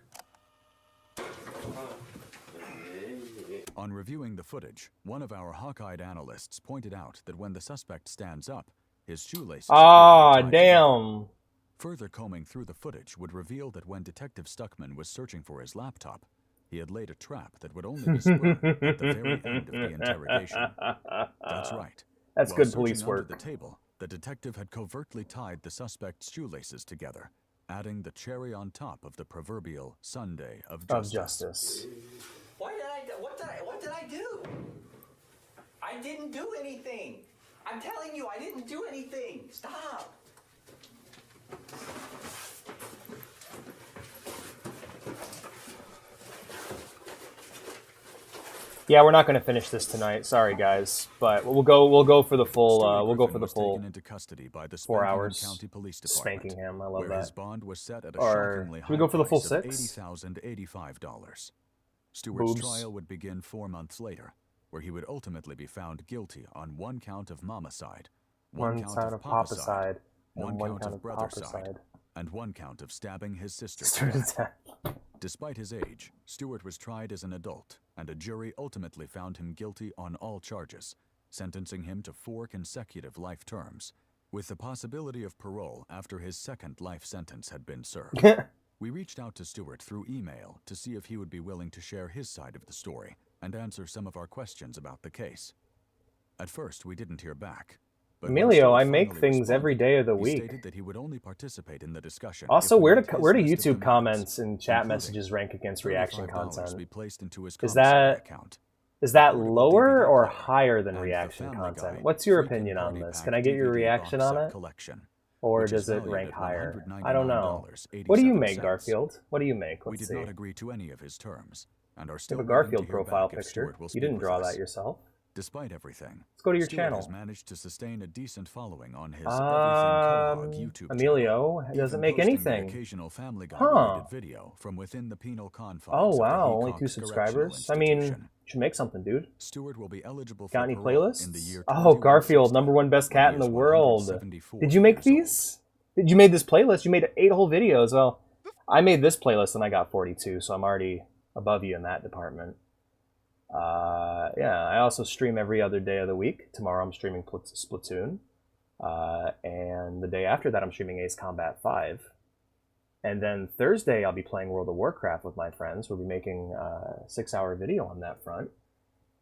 [SPEAKER 4] On reviewing the footage, one of our hawk-eyed analysts pointed out that when the suspect stands up, his shoelaces...
[SPEAKER 1] damn!
[SPEAKER 4] Further combing through the footage would reveal that when Detective Stuckman was searching for his laptop, he had laid a trap that would only be sprung at the very end of the interrogation. That's right.
[SPEAKER 1] That's
[SPEAKER 4] While
[SPEAKER 1] good police
[SPEAKER 4] searching
[SPEAKER 1] work.
[SPEAKER 4] under the table, the detective had covertly tied the suspect's shoelaces together, adding the cherry on top of the proverbial Sunday of justice.
[SPEAKER 10] What did I do? I didn't do anything. I'm telling you, I didn't do anything. Stop.
[SPEAKER 1] Yeah, we're not going to finish this tonight. Sorry, guys, but we'll go for the full. We'll go for the full
[SPEAKER 4] into custody by the
[SPEAKER 1] 4 hours.
[SPEAKER 4] County Police
[SPEAKER 1] Spanking him, I love
[SPEAKER 4] where
[SPEAKER 1] that.
[SPEAKER 4] His bond was set at a
[SPEAKER 1] or
[SPEAKER 4] shockingly
[SPEAKER 1] should we go for the full
[SPEAKER 4] high price of
[SPEAKER 1] 6?
[SPEAKER 4] $80,085. Stewart's
[SPEAKER 1] Boobs.
[SPEAKER 4] trial would begin 4 months later, where he would ultimately be found guilty on 1 count of momicide, 1 count of papicide, 1 count of brothercide, and 1 count of stabbing his sister to death. Despite his age, Stewart was tried as an adult and a jury ultimately found him guilty on all charges, sentencing him to 4 consecutive life terms, with the possibility of parole after his second life sentence had been served. We reached out to Stewart through email to see if he would be willing to share his side of the story and answer some of our questions about the case. At first, we didn't hear back. But
[SPEAKER 1] Emilio, I make things every day of the week.
[SPEAKER 4] He stated that he would only participate in the discussion.
[SPEAKER 1] Also, where do YouTube comments and chat messages rank against reaction content? Is that lower or higher than reaction content? What's your opinion on this? Can I get your reaction on it? Or does it rank higher? I don't know. What do you make, Garfield? What do you make? Let's see.
[SPEAKER 4] We did not agree to any of his terms, and are
[SPEAKER 1] You
[SPEAKER 4] still
[SPEAKER 1] have a Garfield profile picture. You didn't draw that yourself.
[SPEAKER 4] Despite everything,
[SPEAKER 1] let's go to your
[SPEAKER 4] Stewart
[SPEAKER 1] channel.
[SPEAKER 4] Has managed to sustain a decent following on his YouTube
[SPEAKER 1] Emilio doesn't make anything.
[SPEAKER 4] Occasional Family Guy video from within the penal confines.
[SPEAKER 1] Oh wow, only 2 subscribers. I mean, you should make something, dude.
[SPEAKER 4] Stewart will be eligible for
[SPEAKER 1] Got any
[SPEAKER 4] parole
[SPEAKER 1] playlists?
[SPEAKER 4] in the year
[SPEAKER 1] Oh, Garfield, #1 best cat in the world. Did you make these? You made this playlist? You made 8 whole videos. Well, I made this playlist and I got 42, so I'm already above you in that department. Yeah, I also stream every other day of the week. Tomorrow I'm streaming Splatoon. And the day after that I'm streaming Ace Combat 5. And then Thursday I'll be playing World of Warcraft with my friends. We'll be making a 6-hour video on that front.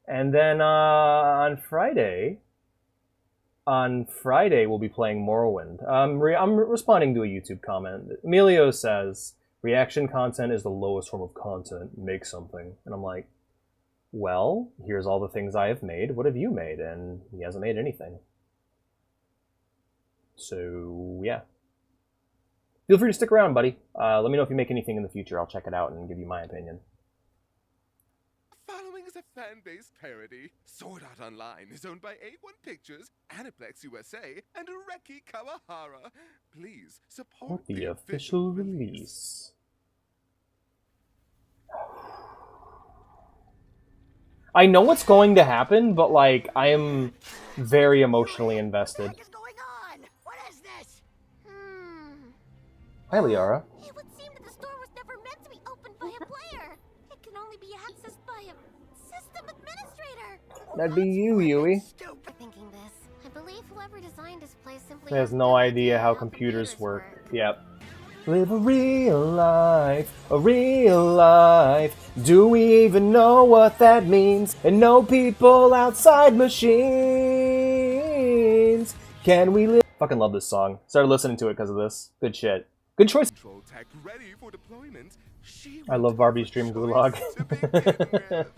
[SPEAKER 1] And then on Friday we'll be playing Morrowind. I'm responding to a YouTube comment. Emilio says, reaction content is the lowest form of content. Make something. And I'm like, well, here's all the things I have made. What have you made? And he hasn't made anything. So, yeah. Feel free to stick around, buddy. Let me know if you make anything in the future. I'll check it out and give you my opinion.
[SPEAKER 11] Following is a fan-based parody. Sword Art Online is owned by A1 Pictures, Aniplex USA, and Reki Kawahara. Please support
[SPEAKER 1] the official release. I know what's going to happen, but like I am very emotionally invested.
[SPEAKER 12] What is going on? What is this?
[SPEAKER 1] Hi, Liara.
[SPEAKER 12] It would seem that the store was never meant to be opened by a player. It can only be accessed by a system administrator.
[SPEAKER 1] That'd be you, Yui.
[SPEAKER 12] Stupid thinking this. I believe whoever designed this place simply
[SPEAKER 1] He has no idea how computers work. Yep. Live a real life, a real life. Do we even know what that means? And no people outside machines. Can we live? Fucking love this song. Started listening to it because of this. Good shit. Good choice. I love Barbie's Dream Gulag.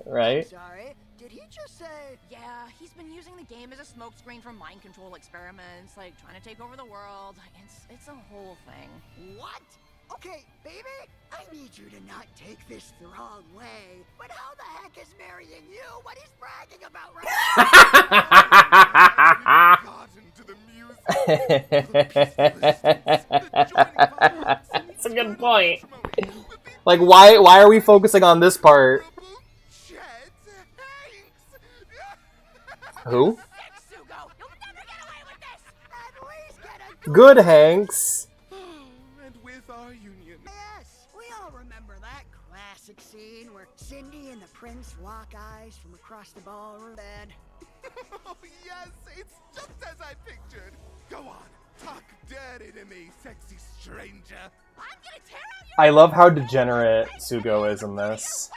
[SPEAKER 1] Right?
[SPEAKER 12] Sorry, did he just say?
[SPEAKER 13] Yeah, he's been using the game as a smokescreen for mind control experiments, like trying to take over the world. It's a whole thing.
[SPEAKER 12] What? Okay, baby, I need you to not take this the wrong way. But how the heck is marrying you what he's bragging about right now?
[SPEAKER 1] That's a good point. Like, why are we focusing on this part? Who? Good Hanks.
[SPEAKER 11] And with our union.
[SPEAKER 12] Yes, we all remember that classic scene where Cindy and the prince lock eyes from across the ballroom bed.
[SPEAKER 11] Oh, yes, it's just as I pictured. Go on, talk dirty to me, sexy stranger.
[SPEAKER 13] I'm gonna tear out your
[SPEAKER 1] I love how degenerate Sugo is in this.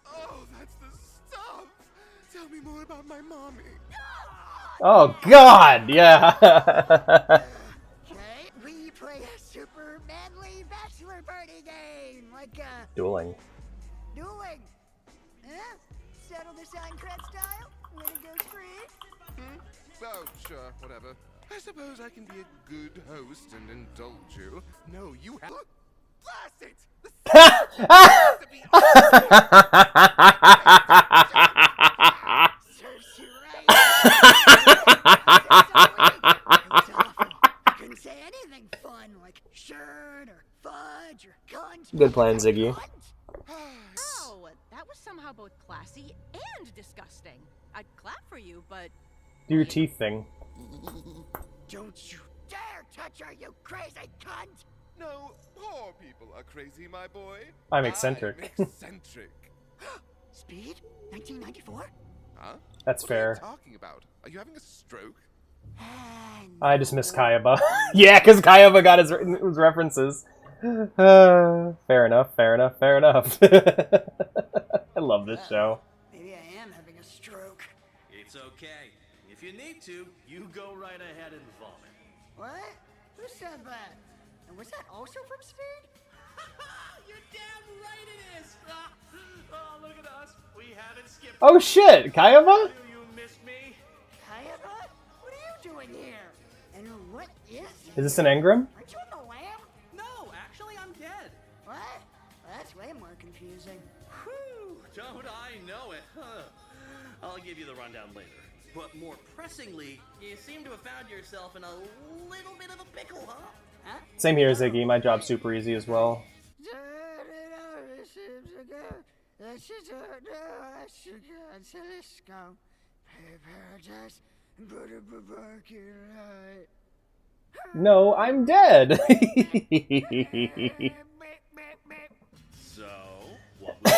[SPEAKER 11] Oh, that's the stuff. Tell me more about my mommy.
[SPEAKER 1] Oh God, yeah.
[SPEAKER 12] Okay, we play a super manly bachelor party game, like
[SPEAKER 1] Dueling.
[SPEAKER 12] Dueling. Huh? Settle this on Kret style. Winner goes free.
[SPEAKER 11] Oh, sure, whatever. I suppose I can be a good host and indulge you. No, you have. Blast it!
[SPEAKER 12] Couldn't say anything fun like shirt or fudge or guns.
[SPEAKER 1] Good plan, Ziggy.
[SPEAKER 13] Oh, that was somehow both classy and disgusting. I'd clap for you, but...
[SPEAKER 1] Do your teeth thing.
[SPEAKER 12] Don't you dare touch her, you crazy cunt!
[SPEAKER 11] No, poor people are crazy, my boy.
[SPEAKER 1] I'm eccentric.
[SPEAKER 11] I'm eccentric.
[SPEAKER 12] Speed? 1994?
[SPEAKER 11] Huh?
[SPEAKER 1] That's
[SPEAKER 11] What
[SPEAKER 1] fair.
[SPEAKER 11] are you talking about? Are you having a stroke?
[SPEAKER 1] I just missed Kayaba. Yeah, because Kayaba got his references. Fair enough, fair enough, fair enough. I love this show.
[SPEAKER 12] Maybe I am having a stroke.
[SPEAKER 14] It's okay. If you need to, you go right ahead and vomit.
[SPEAKER 12] What? Who said that? And was that also from Speed?
[SPEAKER 14] You're damn right it is! Oh, look at us. We haven't skipped.
[SPEAKER 1] Oh shit, Kayaba?
[SPEAKER 14] Do you miss me?
[SPEAKER 12] Kayaba? What are you doing here? And what is
[SPEAKER 1] Is this an engram?
[SPEAKER 12] Aren't you in the lab?
[SPEAKER 14] No, actually, I'm dead.
[SPEAKER 12] What? Well, that's way more confusing.
[SPEAKER 14] Whew, don't I know it? Huh. I'll give you the rundown later. But more pressingly, you seem to have found yourself in a little bit of a pickle, huh?
[SPEAKER 1] Same here, Ziggy. My job's super easy as well. No, I'm dead.
[SPEAKER 14] So, what was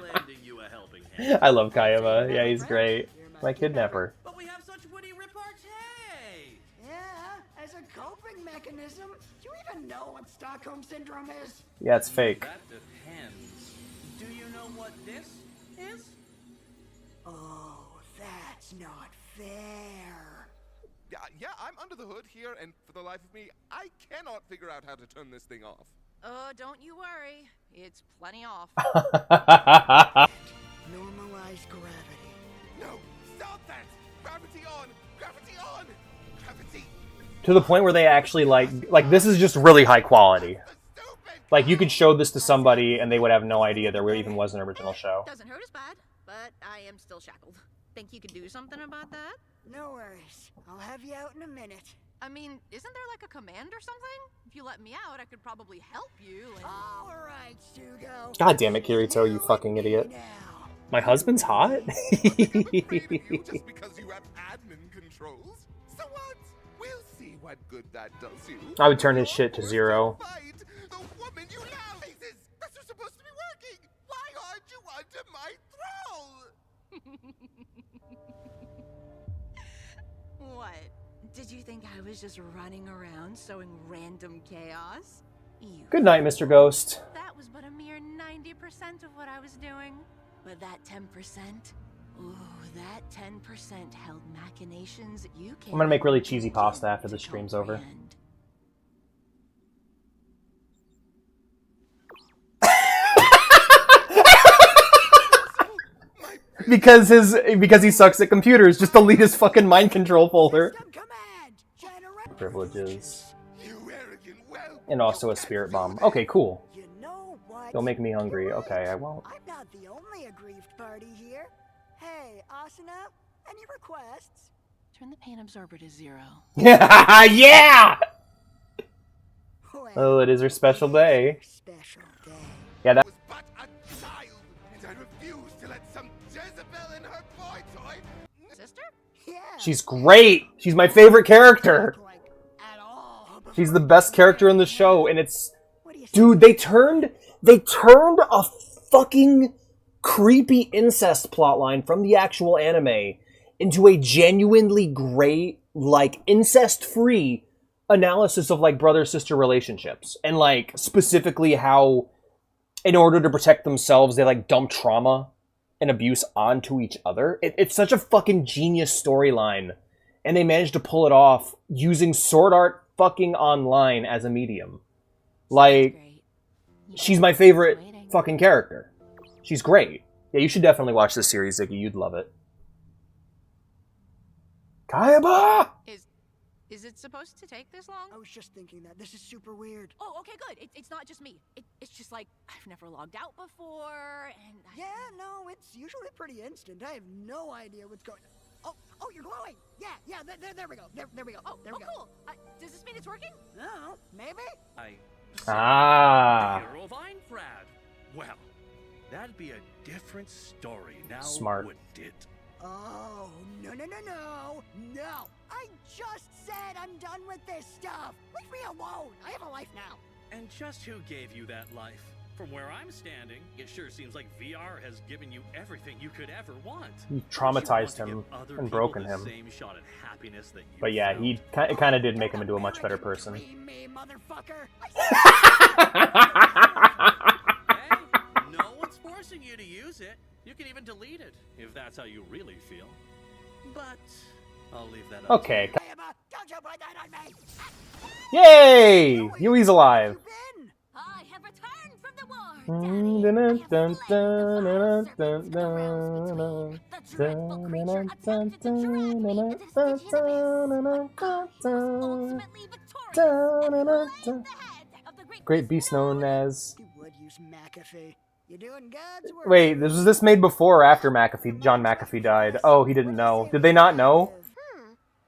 [SPEAKER 14] lending you a helping hand?
[SPEAKER 1] I love Kayaba. Yeah, he's great. My kidnapper.
[SPEAKER 14] But we have such witty repartee!
[SPEAKER 12] Yeah, as a coping mechanism. Do you even know what Stockholm Syndrome is?
[SPEAKER 1] Yeah, it's fake.
[SPEAKER 14] That depends. Do you know what this is?
[SPEAKER 12] Oh, that's not fair.
[SPEAKER 11] Yeah, I'm under the hood here, and for the life of me, I cannot figure out how to turn this thing off.
[SPEAKER 13] Oh, don't you worry. It's plenty off.
[SPEAKER 12] Normalize gravity.
[SPEAKER 11] No, stop that! Gravity on! Gravity on! Gravity!
[SPEAKER 1] To the point where they actually like this is just really high quality. Like you could show this to somebody and they would have no idea there even was an original show.
[SPEAKER 13] Doesn't hurt as bad, but I am still shackled. Think you can do something about that?
[SPEAKER 12] No worries. I'll have you out in a minute.
[SPEAKER 13] I mean, isn't there like a command or something? If you let me out, I could probably help you. And...
[SPEAKER 12] All right, Sugo.
[SPEAKER 1] God damn it, Kirito, you fucking idiot. My husband's hot?
[SPEAKER 11] Just because you have admin controls? So what? We'll see what good that does you.
[SPEAKER 1] I would turn his shit to 0.
[SPEAKER 11] The woman you love! This was supposed to be working! Why aren't you under my thrall?
[SPEAKER 13] What? Did you think I was just running around sowing random chaos?
[SPEAKER 1] Good night, Mr. Ghost.
[SPEAKER 13] That was but a mere 90% of what I was doing. But that 10%, ooh, that 10% held machinations you can't.
[SPEAKER 1] I'm gonna make really cheesy pasta after the stream's over. because he sucks at computers, just delete his fucking mind control folder. Privileges. And also a spirit bomb. Okay, cool. Don't make me hungry. Okay, I won't.
[SPEAKER 12] I'm not the only aggrieved party here. Hey, Asuna, any requests?
[SPEAKER 13] Turn the pain absorber to 0.
[SPEAKER 1] Yeah! Oh, it is her special day. Yeah, that.
[SPEAKER 11] But a child, and I refuse to let some Jezebel in her boy toy.
[SPEAKER 13] Sister?
[SPEAKER 12] Yeah.
[SPEAKER 1] She's great. She's my favorite character. She's the best character in the show, and it's, dude. They turned a fucking creepy incest plotline from the actual anime into a genuinely great, like, incest-free analysis of, like, brother-sister relationships. And, like, specifically how, in order to protect themselves, they, like, dump trauma and abuse onto each other. It's such a fucking genius storyline. And they managed to pull it off using Sword Art fucking Online as a medium. Like, she's my favorite fucking character. She's great. Yeah, you should definitely watch this series, Ziggy. You'd love it. Kayaba!
[SPEAKER 13] Is it supposed to take this long?
[SPEAKER 12] I was just thinking that. This is super weird.
[SPEAKER 13] Oh, okay, good. It's not just me. It's just like, I've never logged out before, and
[SPEAKER 12] Yeah, no, it's usually pretty instant. I have no idea what's going on. Oh, you're glowing! Yeah, there we go. There we go.
[SPEAKER 13] Oh,
[SPEAKER 12] there we go.
[SPEAKER 13] Cool. Does this mean it's working?
[SPEAKER 12] No, maybe?
[SPEAKER 1] Ah.
[SPEAKER 14] Hero of Einfrad. Well, that'd be a different story now,
[SPEAKER 1] Smart.
[SPEAKER 14] wouldn't it?
[SPEAKER 12] Oh, no. No! I just said I'm done with this stuff! Leave me alone! I have a life now!
[SPEAKER 14] And just who gave you that life? From where I'm standing, it sure seems like VR has given you everything you could ever want.
[SPEAKER 1] You traumatized him and broken him. But yeah, it kind of did make him into a much better person.
[SPEAKER 12] Me, motherfucker.
[SPEAKER 14] Hey, no one's forcing you to use it. You can even delete it if that's how you really feel. But I'll leave that up.
[SPEAKER 1] Okay.
[SPEAKER 12] Don't you put that on me.
[SPEAKER 1] Yay! Yui's alive.
[SPEAKER 13] I have returned from the war.
[SPEAKER 1] Great beast known as...
[SPEAKER 12] You would use McAfee. You're doing God's work.
[SPEAKER 1] Wait, was this made before or after John McAfee died? Oh, he didn't know. Did they not know?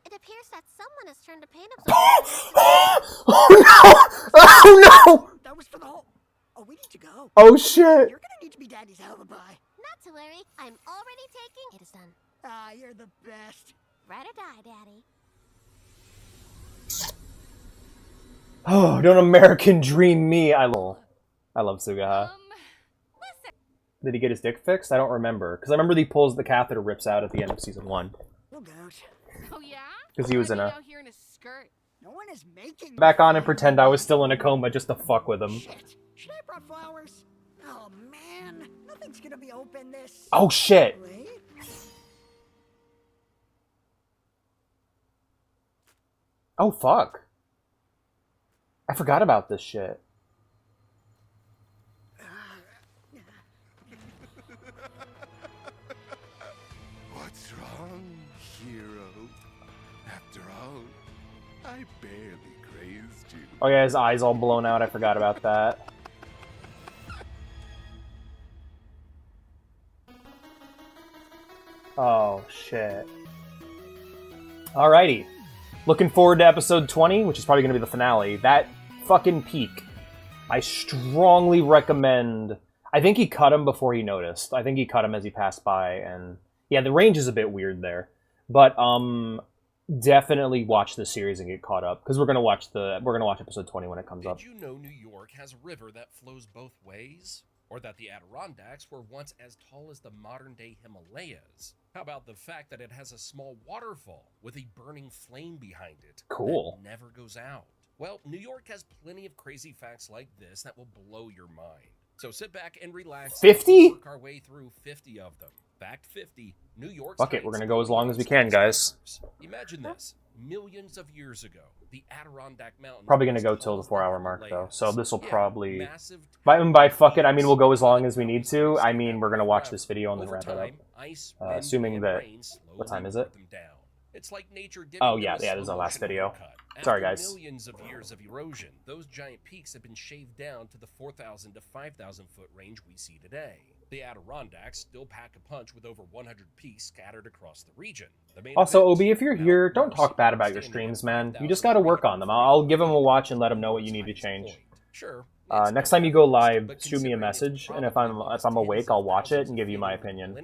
[SPEAKER 5] It appears that someone has turned a paint up.
[SPEAKER 1] Oh no! Oh no!
[SPEAKER 12] That was for the whole... Oh, we need to go.
[SPEAKER 1] Oh shit!
[SPEAKER 12] You're gonna need to be Daddy's alibi.
[SPEAKER 5] Not to worry, I'm already taking... It is done.
[SPEAKER 12] Ah, you're the best.
[SPEAKER 5] Ride or die, Daddy.
[SPEAKER 1] Oh, don't American dream me. I love Sugaha. Did he get his dick fixed? I don't remember. Because I remember he pulls the catheter, rips out at the end of season 1.
[SPEAKER 12] We'll go.
[SPEAKER 5] Oh yeah?
[SPEAKER 1] Because he was in a...
[SPEAKER 5] Out here in a skirt.
[SPEAKER 12] No one is making...
[SPEAKER 1] Back on and pretend I was still in a coma just to fuck with him.
[SPEAKER 12] Shit. Should I have brought flowers? Oh man, nothing's gonna be open this...
[SPEAKER 1] Oh shit!
[SPEAKER 12] Wait.
[SPEAKER 1] Oh fuck. I forgot about this shit.
[SPEAKER 11] What's wrong, hero? After all, I barely grazed you.
[SPEAKER 1] Oh yeah, his eyes all blown out. I forgot about that. Oh shit. Alrighty. Looking forward to episode 20, which is probably going to be the finale. That fucking peak. I strongly recommend... I think he cut him before he noticed. I think he cut him as he passed by, and... Yeah, the range is a bit weird there. But, definitely watch the series and get caught up, because we're gonna watch episode 20 when it comes up.
[SPEAKER 15] Did you know New York has a river that flows both ways? Or that the Adirondacks were once as tall as the modern-day Himalayas? How about the fact that it has a small waterfall with a burning flame behind it?
[SPEAKER 1] Cool.
[SPEAKER 15] That never goes out. Well, New York has plenty of crazy facts like this that will blow your mind. So sit back and relax.
[SPEAKER 1] 50?
[SPEAKER 15] Work our way through 50 of them. Fact 50. New York's...
[SPEAKER 1] Fuck it, we're gonna go as long as we can, guys.
[SPEAKER 15] Imagine this. Millions of years ago, the Adirondack Mountains...
[SPEAKER 1] Probably gonna go till the 4-hour mark, though. So this will probably... By fuck it, I mean we'll go as long as we need to. I mean, we're gonna watch this video and then wrap it up. Assuming that... What time is it?
[SPEAKER 15] It's like nature
[SPEAKER 1] Oh yeah, this is our last video. Sorry, guys.
[SPEAKER 15] Millions of years of erosion, those giant peaks have been shaved down to the 4,000 to 5,000 foot range we see today. The Adirondacks still pack a punch with over 100 peaks scattered across the region.
[SPEAKER 1] Also, Obi, if you're here, don't talk bad about your streams, man. You just gotta work on them. I'll give them a watch and let them know what you need to change.
[SPEAKER 15] Sure.
[SPEAKER 1] Next time you go live, shoot me a message, and if I'm awake, I'll watch it and give you my opinion.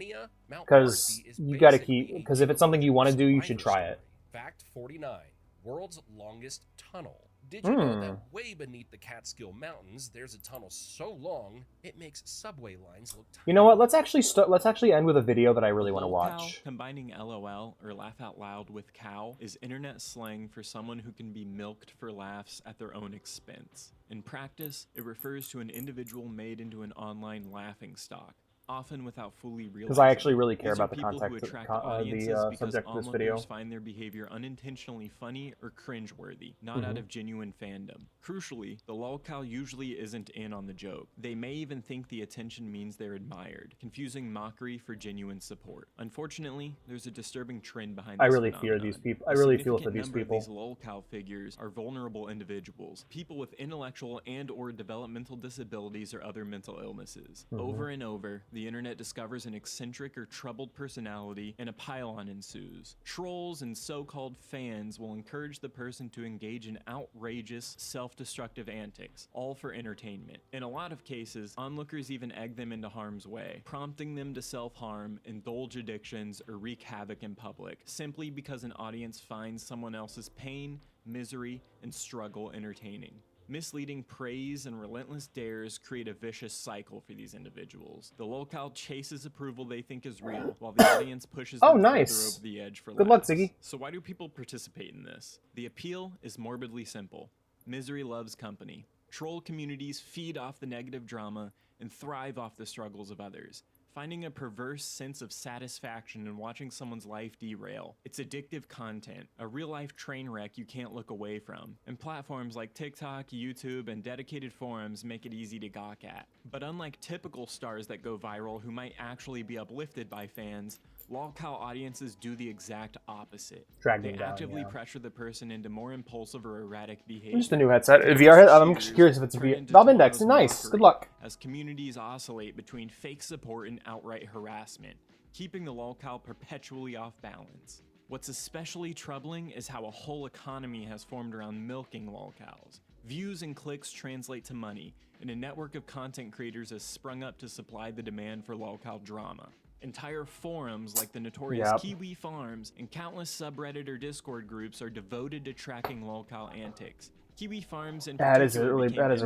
[SPEAKER 1] Because you gotta keep... Because if it's something you want to do, you should try it.
[SPEAKER 15] Fact 49. World's longest tunnel. Did you know that way beneath the Catskill Mountains, there's a tunnel so long, it makes subway lines look tiny?
[SPEAKER 1] You know what? Let's actually end with a video that I really want to watch.
[SPEAKER 16] Combining LOL, or laugh out loud, with cow is internet slang for someone who can be milked for laughs at their own expense. In practice, it refers to an individual made into an online laughing stock, often without fully realizing.
[SPEAKER 1] Because I actually really care about the
[SPEAKER 16] context,
[SPEAKER 1] the subject of this video.
[SPEAKER 16] Find their behavior unintentionally funny or cringeworthy, not out of genuine fandom. Crucially, the lolcow usually isn't in on the joke. They may even think the attention means they're admired, confusing mockery for genuine support. Unfortunately, there's a disturbing trend behind this
[SPEAKER 1] I really
[SPEAKER 16] phenomenon.
[SPEAKER 1] fear these people. I really feel for these people.
[SPEAKER 16] These lolcow figures are vulnerable individuals, people with intellectual and/or developmental disabilities or other mental illnesses. Over and over, the internet discovers an eccentric or troubled personality and a pile-on ensues. Trolls and so-called fans will encourage the person to engage in outrageous, self-destructive antics, all for entertainment. In a lot of cases, onlookers even egg them into harm's way, prompting them to self-harm, indulge addictions, or wreak havoc in public, simply because an audience finds someone else's pain, misery, and struggle entertaining. Misleading praise and relentless dares create a vicious cycle for these individuals. The lolcow chases approval they think is real, while the audience pushes them further
[SPEAKER 1] nice.
[SPEAKER 16] over the edge for
[SPEAKER 1] Good luck,
[SPEAKER 16] laughs.
[SPEAKER 1] Ziggy.
[SPEAKER 16] So why do people participate in this? The appeal is morbidly simple. Misery loves company. Troll communities feed off the negative drama and thrive off the struggles of others, finding a perverse sense of satisfaction in watching someone's life derail. It's addictive content, a real-life train wreck you can't look away from. And platforms like TikTok, YouTube, and dedicated forums make it easy to gawk at. But unlike typical stars that go viral who might actually be uplifted by fans, lolcow audiences do the exact opposite.
[SPEAKER 1] Dragging
[SPEAKER 16] They
[SPEAKER 1] down,
[SPEAKER 16] actively
[SPEAKER 1] yeah.
[SPEAKER 16] pressure the person into more impulsive or erratic behavior.
[SPEAKER 1] Just a new headset. VR. I'm just curious if it's VR. Valve Index. Nice. Good luck.
[SPEAKER 16] As communities oscillate between fake support and outright harassment, keeping the lolcow perpetually off balance. What's especially troubling is how a whole economy has formed around milking lolcows. Views and clicks translate to money, and a network of content creators has sprung up to supply the demand for lolcow drama. Entire forums like the notorious Kiwi Farms and countless subreddit or Discord groups are devoted to tracking lolcow antics. Kiwi Farms in
[SPEAKER 1] That is a
[SPEAKER 16] particular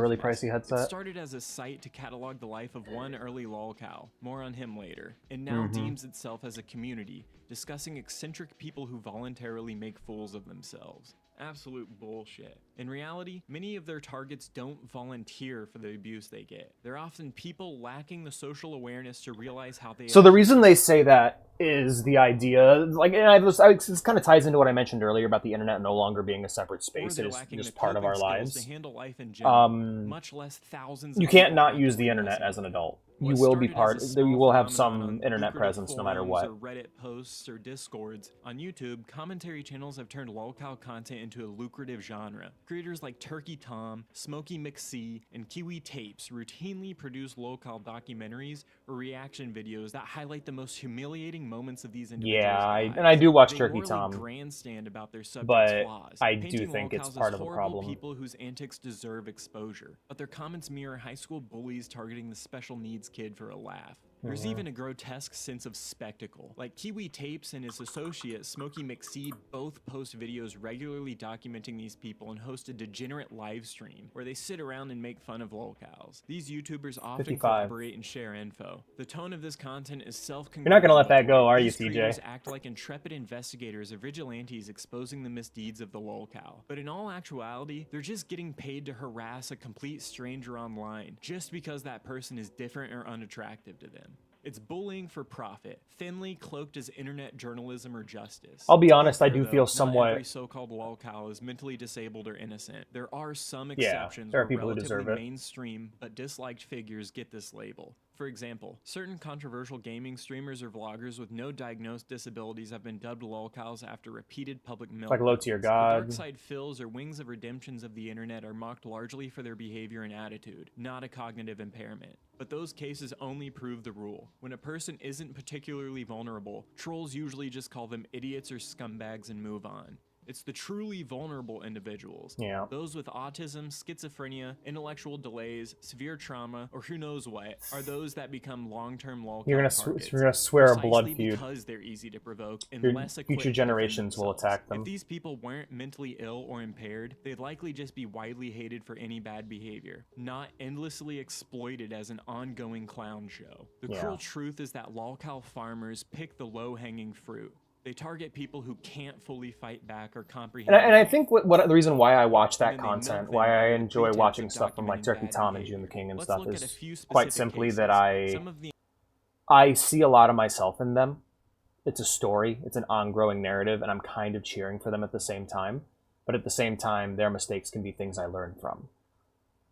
[SPEAKER 1] really
[SPEAKER 16] became
[SPEAKER 1] pricey
[SPEAKER 16] infamous.
[SPEAKER 1] headset.
[SPEAKER 16] It started as a site to catalog the life of one early lolcow, more on him later, and now deems itself as a community, discussing eccentric people who voluntarily make fools of themselves. Absolute bullshit. In reality, many of their targets don't volunteer for the abuse they get. They're often people lacking the social awareness to realize how they...
[SPEAKER 1] So the reason they say that is the idea, like, and this kind of ties into what I mentioned earlier about the internet no longer being a separate space. It is just part of our lives.
[SPEAKER 16] To handle life in general, much less thousands of
[SPEAKER 1] You can't
[SPEAKER 16] people
[SPEAKER 1] not use the
[SPEAKER 16] actively
[SPEAKER 1] internet
[SPEAKER 16] using
[SPEAKER 1] as an
[SPEAKER 16] it.
[SPEAKER 1] adult.
[SPEAKER 16] What
[SPEAKER 1] You will be
[SPEAKER 16] started
[SPEAKER 1] part.
[SPEAKER 16] as a small
[SPEAKER 1] You will have
[SPEAKER 16] phenomenon
[SPEAKER 1] some
[SPEAKER 16] on
[SPEAKER 1] internet
[SPEAKER 16] lucrative
[SPEAKER 1] presence no matter
[SPEAKER 16] forums
[SPEAKER 1] what.
[SPEAKER 16] Or Reddit posts or discords. On YouTube, commentary channels have turned lolcow content into a lucrative genre. Creators like Turkey Tom, Smokey McSee, and Kiwi Tapes routinely produce lolcow documentaries or reaction videos that highlight the most humiliating moments of these individuals'
[SPEAKER 1] Yeah,
[SPEAKER 16] lives.
[SPEAKER 1] and I do watch
[SPEAKER 16] They
[SPEAKER 1] Turkey
[SPEAKER 16] morally
[SPEAKER 1] Tom,
[SPEAKER 16] grandstand about their subjects'
[SPEAKER 1] but
[SPEAKER 16] flaws,
[SPEAKER 1] I do
[SPEAKER 16] painting
[SPEAKER 1] think it's
[SPEAKER 16] lolcows
[SPEAKER 1] part
[SPEAKER 16] as
[SPEAKER 1] of the
[SPEAKER 16] horrible
[SPEAKER 1] problem.
[SPEAKER 16] people whose antics deserve exposure, but their comments mirror high school bullies targeting the special needs kid for a laugh. There's even a grotesque sense of spectacle. Like Kiwi Tapes and his associate Smokey McSee both post videos regularly documenting these people and host a degenerate live stream where they sit around and make fun of lolcows. These YouTubers often
[SPEAKER 1] 55.
[SPEAKER 16] collaborate and share info. The tone of this content is self-congratulatory.
[SPEAKER 1] You're not gonna let that go, are you,
[SPEAKER 16] These creators
[SPEAKER 1] CJ?
[SPEAKER 16] act like intrepid investigators or vigilantes exposing the misdeeds of the lolcow. But in all actuality, they're just getting paid to harass a complete stranger online just because that person is different or unattractive to them. It's bullying for profit, thinly cloaked as internet journalism or justice.
[SPEAKER 1] I'll be
[SPEAKER 16] To
[SPEAKER 1] honest, I
[SPEAKER 16] fair,
[SPEAKER 1] do
[SPEAKER 16] though,
[SPEAKER 1] feel
[SPEAKER 16] not
[SPEAKER 1] somewhat-
[SPEAKER 16] every so-called lolcow is mentally disabled or innocent. There are some
[SPEAKER 1] Yeah,
[SPEAKER 16] exceptions
[SPEAKER 1] there are
[SPEAKER 16] where
[SPEAKER 1] people who
[SPEAKER 16] relatively
[SPEAKER 1] deserve it.
[SPEAKER 16] mainstream but disliked figures get this label. For example, certain controversial gaming streamers or vloggers with no diagnosed disabilities have been dubbed lolcows after repeated public meltdowns.
[SPEAKER 1] Like Low Tier
[SPEAKER 16] The
[SPEAKER 1] God.
[SPEAKER 16] dark side fills or wings of redemptions of the internet are mocked largely for their behavior and attitude, not a cognitive impairment. But those cases only prove the rule. When a person isn't particularly vulnerable, trolls usually just call them idiots or scumbags and move on. It's the truly vulnerable individuals, those with autism, schizophrenia, intellectual delays, severe trauma, or who knows what, are those that become long-term lolcow
[SPEAKER 1] You're gonna swear a blood feud.
[SPEAKER 16] because they're easy to provoke and
[SPEAKER 1] Your
[SPEAKER 16] less equipped
[SPEAKER 1] future
[SPEAKER 16] to defend
[SPEAKER 1] generations will
[SPEAKER 16] themselves.
[SPEAKER 1] attack them.
[SPEAKER 16] If these people weren't mentally ill or impaired, they'd likely just be widely hated for any bad behavior, not endlessly exploited as an ongoing clown show. The
[SPEAKER 1] Yeah.
[SPEAKER 16] cruel truth is that lolcow farmers pick the low-hanging fruit. They target people who can't fully fight back or comprehend.
[SPEAKER 1] And I think what the reason why I watch that
[SPEAKER 16] And then they
[SPEAKER 1] content,
[SPEAKER 16] milk
[SPEAKER 1] why
[SPEAKER 16] them
[SPEAKER 1] I
[SPEAKER 16] under the
[SPEAKER 1] enjoy
[SPEAKER 16] pretense
[SPEAKER 1] watching
[SPEAKER 16] of
[SPEAKER 1] stuff from like
[SPEAKER 16] documenting
[SPEAKER 1] Turkey
[SPEAKER 16] bad
[SPEAKER 1] Tom and
[SPEAKER 16] behavior.
[SPEAKER 1] June the King and
[SPEAKER 16] Let's
[SPEAKER 1] stuff
[SPEAKER 16] look at a
[SPEAKER 1] is
[SPEAKER 16] few
[SPEAKER 1] quite
[SPEAKER 16] specific
[SPEAKER 1] simply
[SPEAKER 16] cases.
[SPEAKER 1] that
[SPEAKER 16] Some of the
[SPEAKER 1] I see a lot of myself in them. It's a story, it's an ongoing narrative, and I'm kind of cheering for them at the same time. But at the same time, their mistakes can be things I learn from,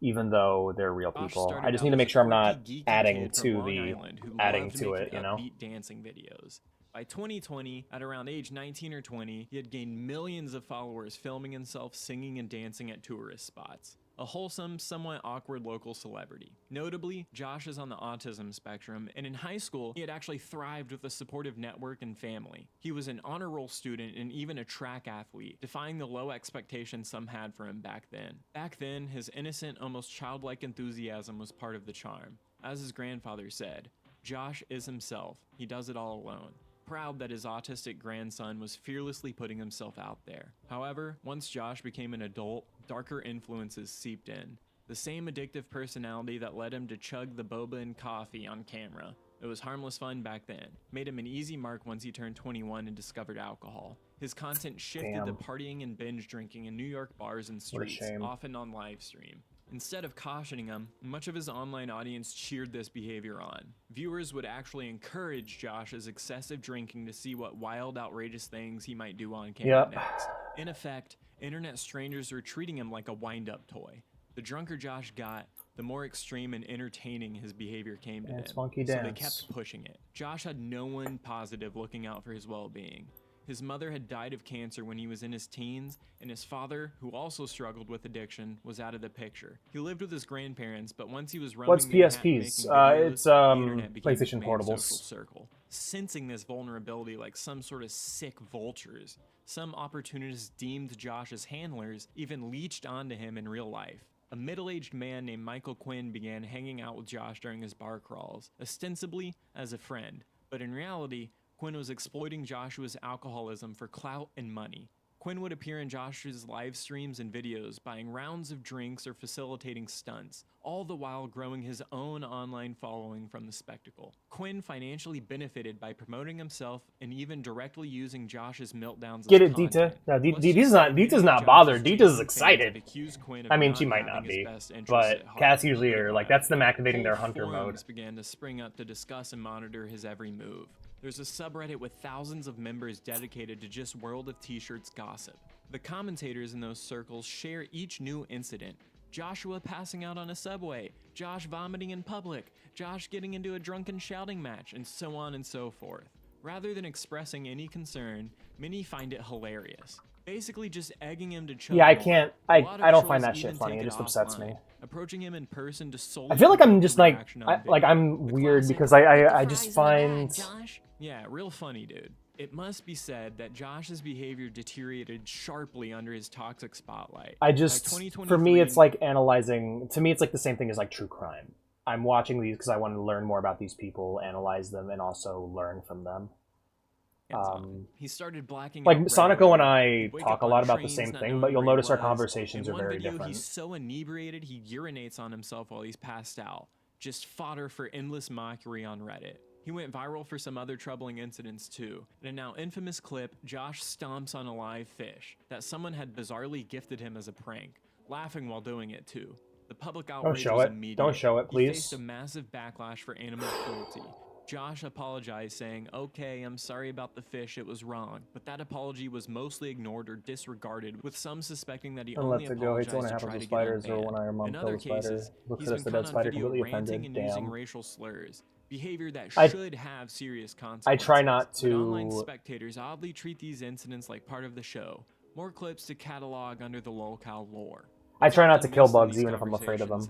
[SPEAKER 1] even though they're real people. I just need to make sure I'm not adding to it, you know?
[SPEAKER 16] Upbeat dancing videos. By 2020, at around age 19 or 20, he had gained millions of followers filming himself singing and dancing at tourist spots. A wholesome, somewhat awkward local celebrity. Notably, Josh is on the autism spectrum, and in high school, he had actually thrived with a supportive network and family. He was an honor roll student and even a track athlete, defying the low expectations some had for him back then. Back then, his innocent, almost childlike enthusiasm was part of the charm. As his grandfather said, Josh is himself. He does it all alone. proud that his autistic grandson was fearlessly putting himself out there. However, once Josh became an adult, darker influences seeped in. The same addictive personality that led him to chug the boba and coffee on camera. It was harmless fun back then. Made him an easy mark once he turned 21 and discovered alcohol. His content shifted to partying and binge drinking in New York bars and streets, often on live stream. Instead of cautioning him, much of his online audience cheered this behavior on. Viewers would actually encourage Josh's excessive drinking to see what wild, outrageous things he might do on camera next. In effect, internet strangers were treating him like a wind-up toy. The drunker Josh got, the more extreme and entertaining his behavior came to him. So they kept pushing it. Josh had no one positive looking out for his well-being. His mother had died of cancer when he was in his teens, and his father, who also struggled with addiction, was out of the picture. He lived with his grandparents, but once he was roaming
[SPEAKER 1] What's PSPs? It's PlayStation Portables.
[SPEAKER 16] Circle. Sensing this vulnerability like some sort of sick vultures, some opportunists deemed Josh as handlers even leeched onto him in real life. A middle-aged man named Michael Quinn began hanging out with Josh during his bar crawls, ostensibly as a friend, but in reality, Quinn was exploiting Joshua's alcoholism for clout and money. Quinn would appear in Joshua's live streams and videos, buying rounds of drinks or facilitating stunts, all the while growing his own online following from the spectacle. Quinn financially benefited by promoting himself and even directly using Josh's meltdowns.
[SPEAKER 1] Get it, Dita? No, Dita's not bothered. Dita's excited. I mean, she might not be, but cats usually are like, that's them activating their hunter mode.
[SPEAKER 16] Began to spring up to discuss and monitor his every move. There's a subreddit with thousands of members dedicated to just World of T-Shirts gossip. The commentators in those circles share each new incident. Joshua passing out on a subway, Josh vomiting in public, Josh getting into a drunken shouting match, and so on and so forth. Rather than expressing any concern, many find it hilarious. Basically just egging him to chug.
[SPEAKER 1] Yeah, I can't. I don't find that shit funny. It just upsets me.
[SPEAKER 16] Approaching him in person to
[SPEAKER 1] I feel like I'm just like I'm weird because I just find.
[SPEAKER 16] Yeah, real funny, dude. It must be said that Josh's behavior deteriorated sharply under his toxic spotlight.
[SPEAKER 1] For me, it's like analyzing. To me, it's like the same thing as like true crime. I'm watching these because I want to learn more about these people, analyze them, and also learn from them.
[SPEAKER 16] He started blacking
[SPEAKER 1] like
[SPEAKER 16] out
[SPEAKER 1] Sonico and I talk a lot about the same thing, but you'll notice our conversations are very different.
[SPEAKER 16] He's so inebriated he urinates on himself while he's passed out. Just fodder for endless mockery on Reddit. He went viral for some other troubling incidents too. In a now infamous clip, Josh stomps on a live fish that someone had bizarrely gifted him as a prank, laughing while doing it too. The public outrage was immediate.
[SPEAKER 1] Don't show it, please.
[SPEAKER 16] He faced a massive backlash for animal cruelty. Josh apologized, saying, "Okay, I'm sorry about the fish, it was wrong." But that apology was mostly ignored or disregarded, with some suspecting that he only apologized to try to get unbanned. In other cases, he's been caught on video ranting and using racial slurs. Behavior that should have serious consequences.
[SPEAKER 1] I try not to.
[SPEAKER 16] But online spectators oddly treat these incidents like part of the show. More clips to catalog under the lolcow lore.
[SPEAKER 1] I try not to kill bugs even if I'm afraid of them.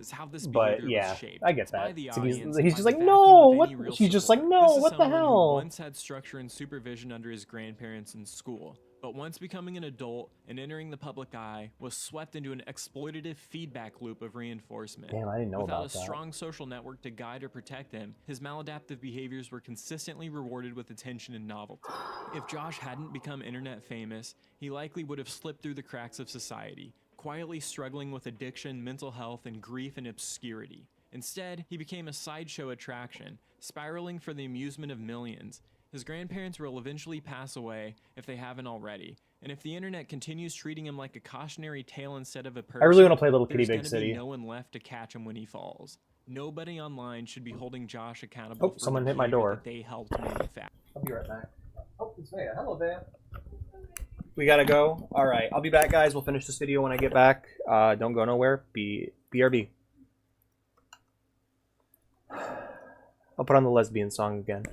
[SPEAKER 1] But yeah, I get that. So he's just like, no, what? She's just like, no, what the hell?
[SPEAKER 16] Once had structure and supervision under his grandparents in school, but once becoming an adult and entering the public eye, was swept into an exploitative feedback loop of reinforcement.
[SPEAKER 1] Damn, I didn't know
[SPEAKER 16] Without
[SPEAKER 1] about that.
[SPEAKER 16] a strong social network to guide or protect him, his maladaptive behaviors were consistently rewarded with attention and novelty. If Josh hadn't become internet famous, he likely would have slipped through the cracks of society, quietly struggling with addiction, mental health, and grief and obscurity. Instead, he became a sideshow attraction, spiraling for the amusement of millions. His grandparents will eventually pass away, if they haven't already, and if the internet continues treating him like a cautionary tale instead of a person,
[SPEAKER 1] I really want to play Little Kitty Big
[SPEAKER 16] there's
[SPEAKER 1] City.
[SPEAKER 16] gonna be no one left to catch him when he falls. Nobody online should be holding Josh accountable for
[SPEAKER 1] someone
[SPEAKER 16] the
[SPEAKER 1] hit my
[SPEAKER 16] behavior
[SPEAKER 1] door.
[SPEAKER 16] that they helped manufacture.
[SPEAKER 1] I'll be right back. Oh, it's Maya. Hello, there. We gotta go. All right, I'll be back, guys. We'll finish this video when I get back. Don't go nowhere. BRB. I'll put on the lesbian song again.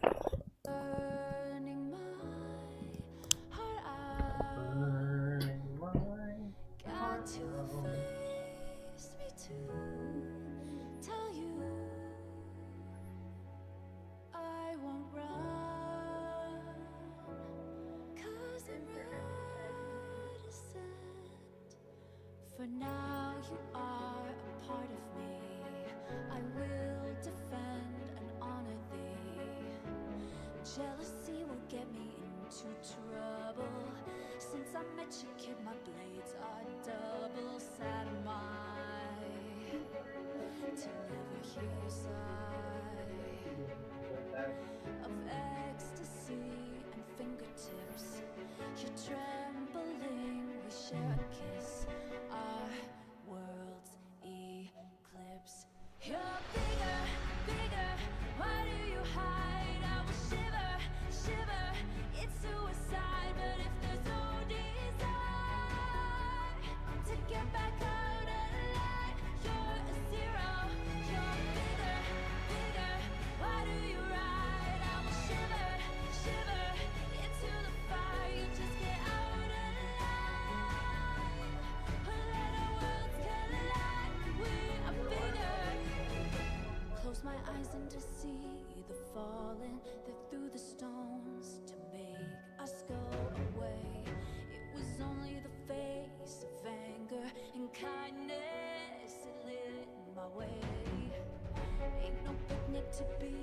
[SPEAKER 17] For now you are a part of me. I will defend and honor thee. Jealousy will get me into trouble. Since I met you, kid, my blades are double. Sad am I to never hear your sigh of ecstasy and fingertips. You're trembling, we share a kiss. Our worlds eclipse. You're bigger, bigger. Why do you hide? I will shiver, shiver. It's suicide, but if there's no desire to get back out alive, you're a zero. You're bigger, bigger. Why do you ride? I will shiver, shiver into the fire. You just get out alive. Let our worlds collide. We are bigger. Close my eyes and to see the falling that threw the stones to make us go away. It was only the face of anger and kindness that lit my way. Ain't no picnic to be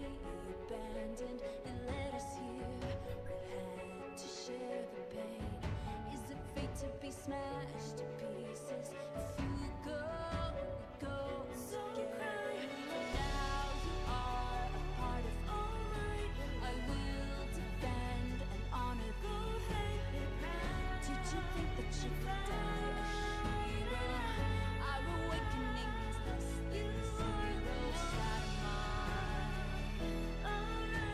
[SPEAKER 17] abandoned that led us here. We had to share the pain. Is it fate to be smashed to pieces? If you go, we go together. For now you are a part of mine. I will defend and honor thee. Did you think that you could die a hero? Our awakening means less than zero. Sad am I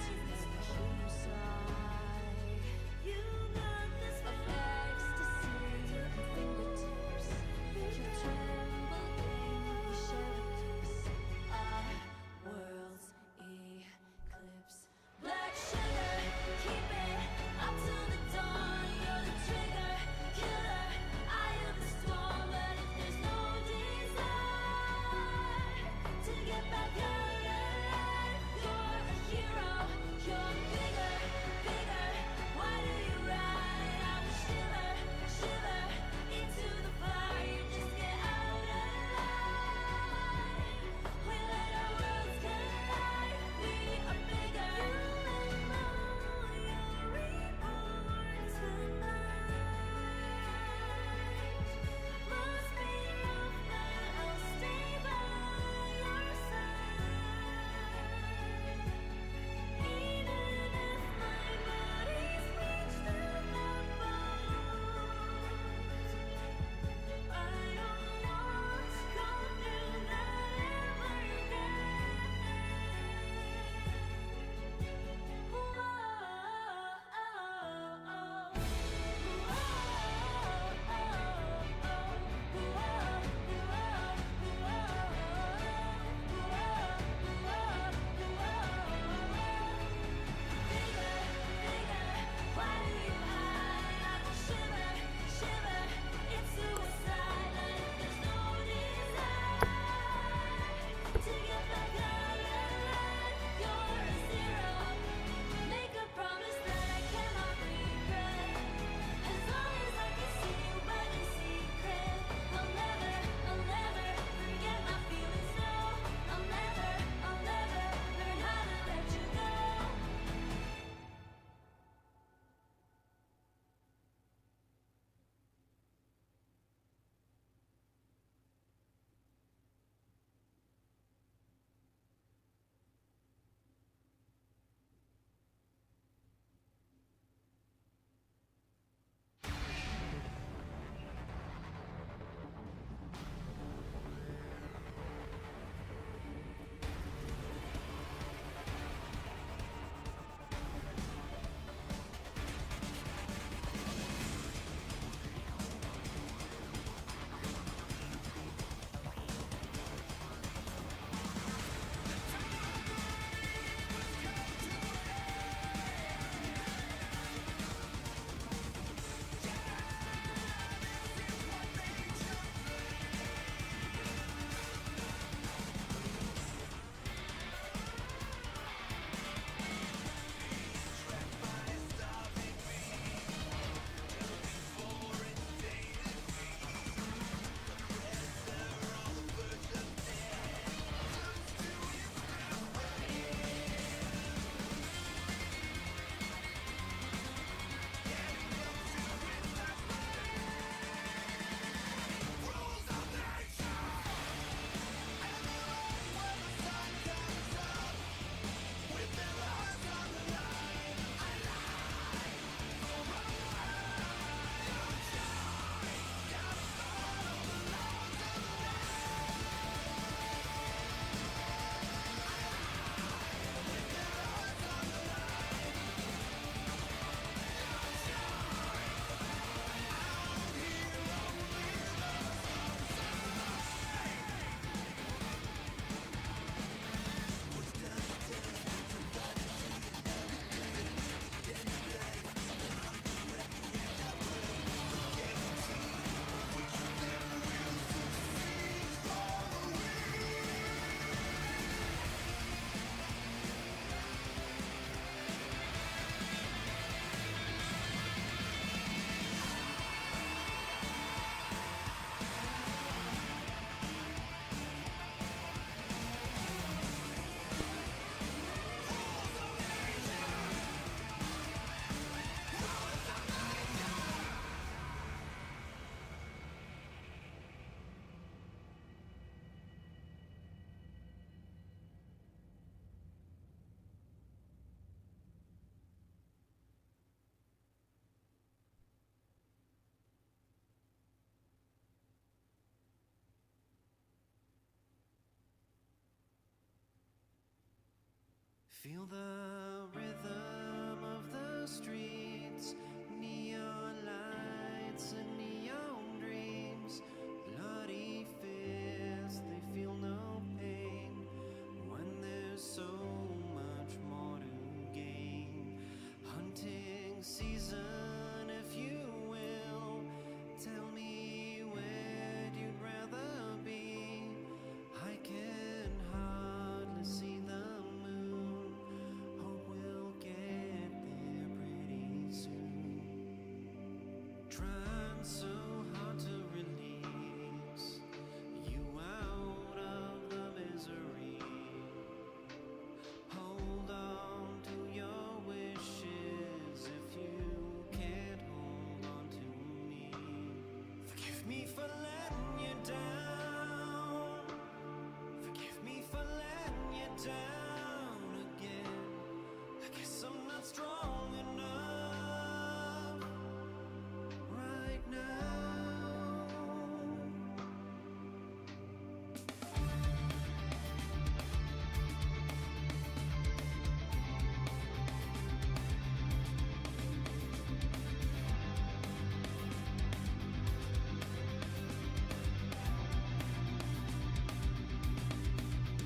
[SPEAKER 17] to never hear your sigh of ecstasy and fingertips. You're trembling, we share a kiss. Our worlds eclipse. Black sugar, keep it up till the dawn. You're the trigger, killer. I
[SPEAKER 18] Feel the rhythm of the streets, neon lights and neon dreams, bloody fists, they feel no pain when there's so much more to gain. Hunting season, if you will, tell me where you'd rather be. I can hardly see the moon, hope we'll get there pretty soon. Trying so hard to release you out of the misery. Hold on to your wishes if you can't hold on to me. Forgive me for letting you down. Forgive me for letting you down again. I guess I'm not strong enough right now.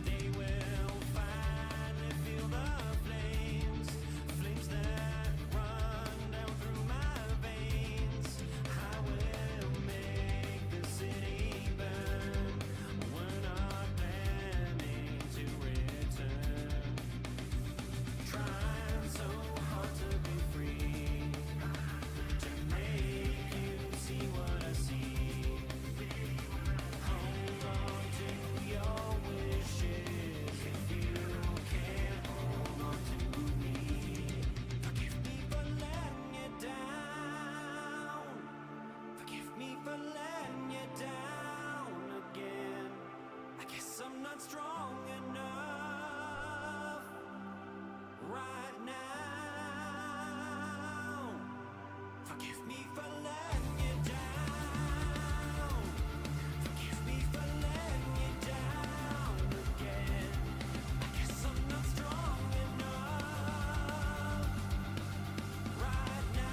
[SPEAKER 18] They will finally feel the flames, flames that run down through my veins. I will make the city burn. We're not planning to return. Trying so hard to be free, to make you see what I see. Hold on to your wishes if you can't hold on to me. Forgive me for letting you down. Forgive me for letting you down again. I guess I'm not strong enough right now. Forgive me for letting you down. Forgive me for letting you down again. I guess I'm not strong enough right now.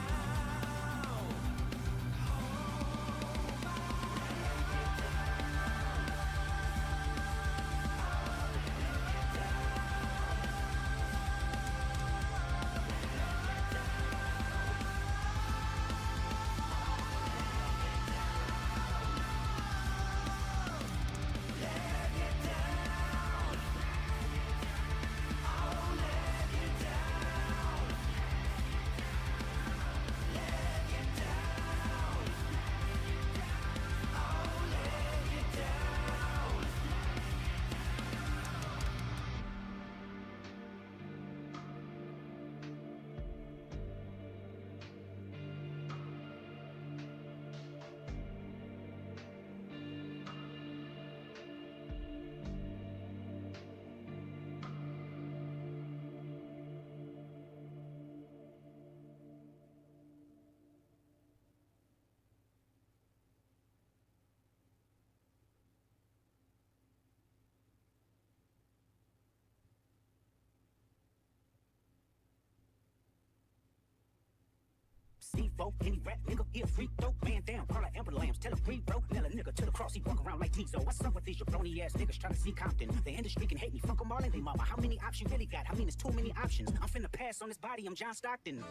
[SPEAKER 19] C4, any rap nigga, he a freak, dope man down, call like Amber Lambs, tell a free bro, nail a nigga to the cross, he walk around like Tizo. What's up with these jabroni ass niggas trying to see Compton? The industry can hate me, fuck 'em all and they mama. How many options really got? I mean, it's too many options. I'm finna pass on this body, I'm John Stockton.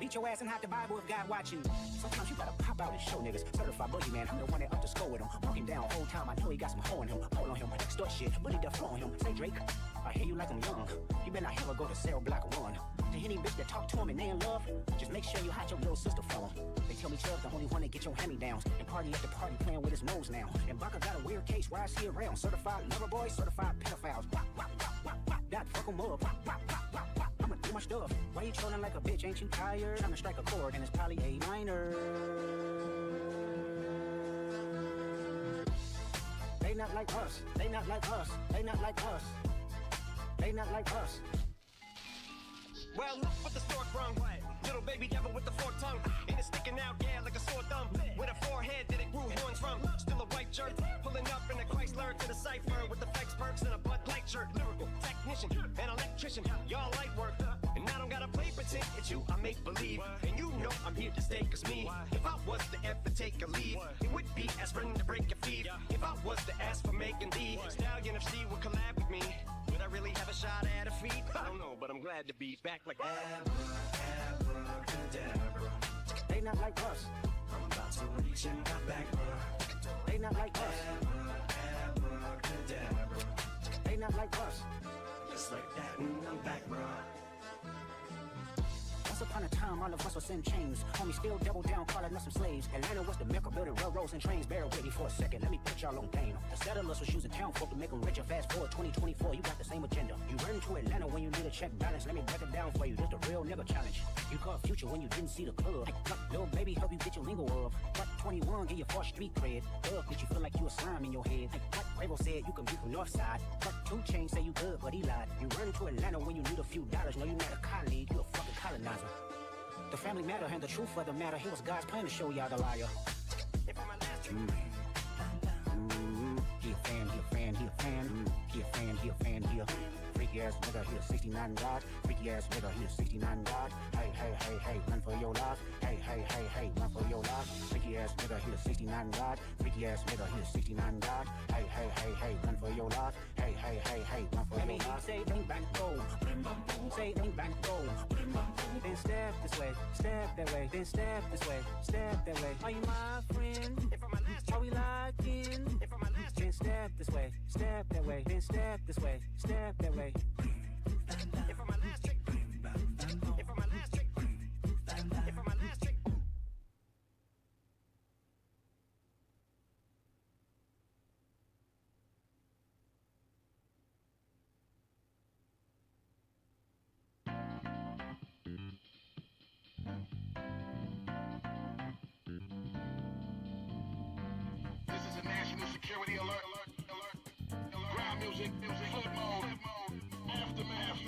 [SPEAKER 19] Beat your ass and hide the Bible if God watching. Sometimes you gotta pop out and show niggas. Certified boogeyman, I'm the one that up to score with him. Walking down whole time, I know he got some hoe in him. Pull on him, extort shit, bully the flow on him. Say Drake, I hear you like I'm young. You better not ever go to Cell Block 1. To any bitch that talk to him and they in love, just make sure you hide your little sister from him. They tell me Chubb's the only one that get your hand-me-downs. And party at the party playing with his nose now. And Baka got a weird case, why is he around? Certified lover boy, certified pedophiles. Wop, wop, wop, wop, wop. Got fuck 'em up. Wop, wop, wop, wop, wop. I'ma do my stuff. Why you trolling like a bitch? Ain't you tired? Trying to strike a chord and it's probably A minor. They not like us. They not like us. They not like us. They not like us.
[SPEAKER 20] Well, look what the stork brung. Little baby devil with the forked tongue. And it's sticking out, yeah, like a sore thumb. With a forehead that it grew horns from. Still a white jerk. Pulling up in a Chrysler to the cipher. With the flex perks and a Bud Light shirt. Lyrical technician. technician, an electrician, y'all light work. And I don't gotta play pretend, it's you, I make believe. And you know I'm here to stay, cause me, if I was to ever take a leave, it would be as friend to break your feet. If I was to ask for making the stallion, if she would collab with me, would I really have a shot at a feat? I don't know, but I'm glad to be back like abracadabra.
[SPEAKER 19] They not like us.
[SPEAKER 20] I'm about to reach in my back,
[SPEAKER 19] They not like us.
[SPEAKER 20] abracadabra.
[SPEAKER 19] They not like us.
[SPEAKER 20] Just like that, and I'm back, bro.
[SPEAKER 19] Once upon a time, all of us was in chains. Homie still double down, calling us some slaves. Atlanta was the mecca, building railroads and trains. Bear with me for a second, let me put y'all on game. The settlers was using town folk to make them richer. Fast forward 2024, you got the same agenda. You run to Atlanta when you need a check balance. Let me break it down for you, just a real nigga challenge. You caught future when you didn't see the club. Little baby help you get your lingo of. What 21 give you false street cred. Bitch, you feel like you a slime in your head. What Quavo said you can be from North Side. What 2 Chainz say you good, but he lied. You run to Atlanta when you need a few dollars. No, you not a colleague, you a fucking colonizer. The family matter and the truth of the matter. He was God's plan to show y'all the liar. He a fan, he a fan, he a fan. He a fan, he a fan, he a freaky ass nigga, he a 69 God. Freaky ass nigga, he a 69 God. Hey, hey, hey, hey, run for your life. Hey, hey, hey, hey, run for your life. Freaky ass nigga, he a 69 God. Freaky ass nigga, he a 69 God. Hey, hey, hey, hey, run for your life. Hey, hey, hey, hey, run for your life. Say bang bang go. Say bang bang go. Then step this way, step that way, then step this way, step that way. Are you my friend? Are we locked in? Then step this way, step that way, then step this way, step that way.
[SPEAKER 8] This is a national security alert. Ground music, foot mode, aftermath.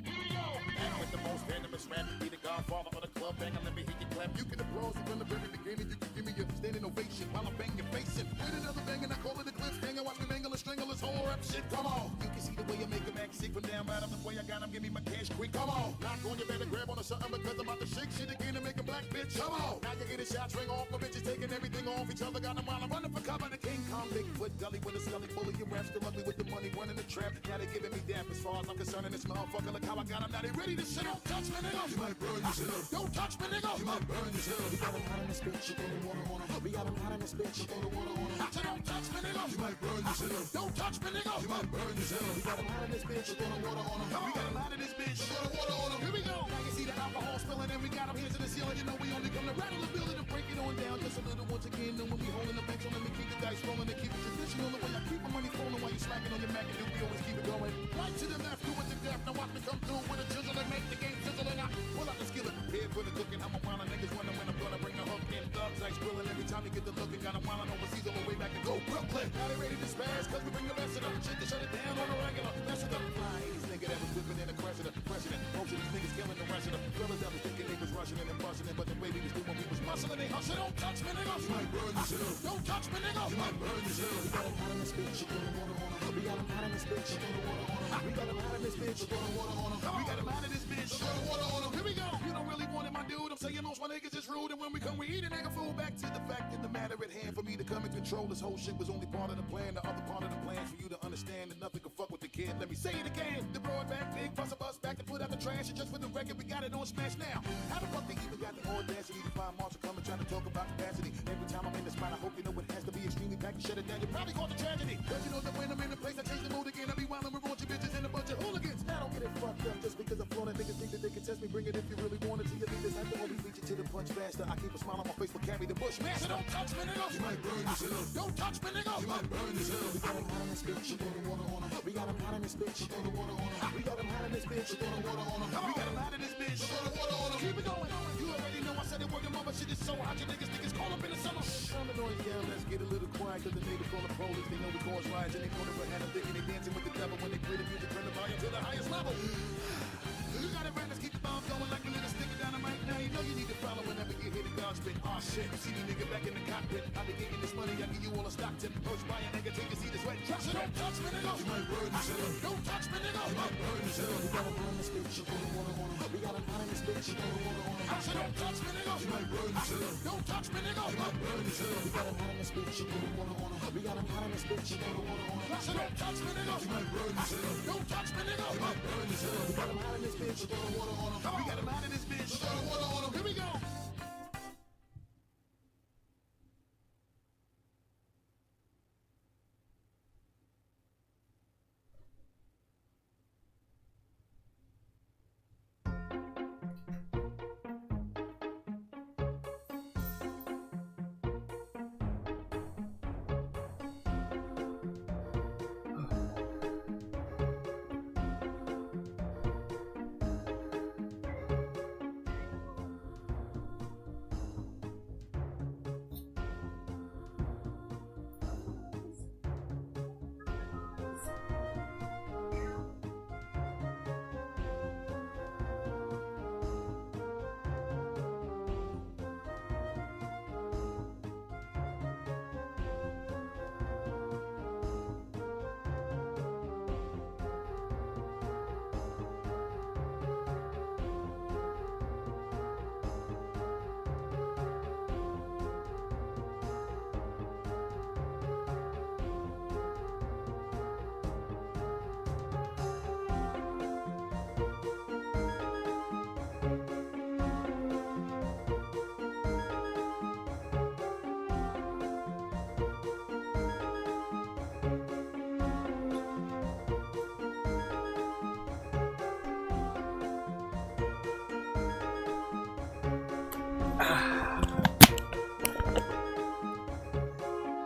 [SPEAKER 8] Here we go.
[SPEAKER 21] And with the most venomous rap, be the godfather of the club banger. Let me hear you clap. You can applause it from the very beginning. You can give me your standing ovation while I'm banging your face it. With another bang and I call it a cliffhanger. Watch me mangle and strangle this whole rap shit. Come on. You can see the way I make him act sick from down bottom. The way I got him, give me my cash quick. Come on. Knock on your better grab on to something because I'm about to shake shit again and make a black bitch. Come on. Now you get a shot, ring off. My bitches taking everything off each other. Got them while I'm running for cover. The King Kong, Bigfoot, Gully with a scully. Full of your raps, still ugly with the money running the trap. Now they giving me dap as far as I'm concerned. And this motherfucker, look how I got him. Now they ready to shit. Don't touch me, nigga. You might burn yourself. Don't touch me, nigga. You might burn yourself. We got him hot in this bitch. You throw the water on him. We got him hot in this bitch. You throw the water on him. So don't touch me, nigga. You might burn yourself. Don't touch me, nigga. You might burn yourself. We got him hot in this bitch. You throw the water on him. We got him hot in this bitch. You throw the water on him. Here we go. Now you see the alcohol spilling and we got him here to the ceiling. You know we only come to rattle the building and break it on down just a little once again. Then when we holding the bank, so let me keep the dice rolling and keep it traditional. The way I keep my money flowing while you slacking on your Mac and we always keep it going. Right to the left, do it to death. Now watch me come through with a chisel and make the game sizzle. And I pull out the skillet, prepared for the cooking. I'm a wild niggas wondering when I'm gonna bring the hook in. Thugs like grilling every time you get the looking. Got a wild overseas all the way back to go Brooklyn. Now they ready to spaz cause we bring the rest of them. Shit to shut it down on the regular. Mess with them. These nigga that was whipping in the president. Most of these niggas killing the rest of them. Fellas that was thinking they was rushing in and busting it. But the way we was doing, we was muscling. They hustle. Don't touch me, nigga. You might burn yourself. Don't touch me, nigga. You might burn yourself. We got him hot in this bitch. You throw the water on him. We got him hot in this bitch. You throw the water on him. We got him hot in this bitch. You throw the water on him. We got him hot in this bitch. You throw the water on him. Here we go. You don't really want it, my dude. I'm saying most my niggas is rude. And when we come, we eat a nigga food. Back to the fact and the matter at hand. For me to come and control this whole shit was only part of the plan. The other part of the plan is for you to understand that nothing can fuck with the kid. Let me say it again. The broadback big bust a bus back and put out the trash. And just for the record, we got it on smash now. How the fuck they even got the audacity to find Marshall coming trying to talk about capacity? Every time I'm in the spot, I hope you know it has to be extremely packed and shut it down. You probably caught the tragedy. But you know that when I'm in the place, I change the mood again. I be wildin' with raunchy bitches and a bunch of hooligans. Now don't get it fucked up just because I'm flown and niggas think that they can test me. Bring it if you really want it to your leaders. Have to always reach it to the punch faster. I keep a smile on my face but carry the bush. Man, so don't touch me, nigga. You might burn yourself. Don't touch me, nigga. You might burn yourself. We got him hot in this bitch. You throw the water on him. We got him hot in this bitch. You throw the water on him. We got him hot in this bitch. You throw the water on him. We got him hot in this bitch. You throw the water on him. Keep it going. You already know I said it working, mama. Shit is so hot. You niggas call up in the summer. Calm the noise down. Let's get a little quiet. Cause the neighbors call the police. They know the cause riots and they know the had them thinking they dancing with the devil when they play the music. Turn the volume to the highest level. You got it right. Let's keep the bomb going like a little stick of dynamite now. Now you know you need to follow whenever you hear the guns spit. Aw shit, see me nigga back in the cockpit. I be getting this money, I give you all a stock tip. First buy a nigga, take a seat, it's wet. Trust it, don't touch me, nigga. You might burn yourself. Don't touch me, nigga. You might burn yourself. We got a burn this bitch, you gonna wanna. We got a burn this bitch, you gonna wanna. I said don't touch me, nigga. You might burn yourself. Don't touch me, nigga. You might burn yourself. We got a burn this bitch, you gonna wanna. We got a burn this bitch, you gonna wanna. I said don't touch me, nigga. You might burn yourself. Don't touch me, nigga. You might burn yourself. We got a man in this bitch, you gonna wanna. We got a man in this bitch, you gonna wanna. Here we go.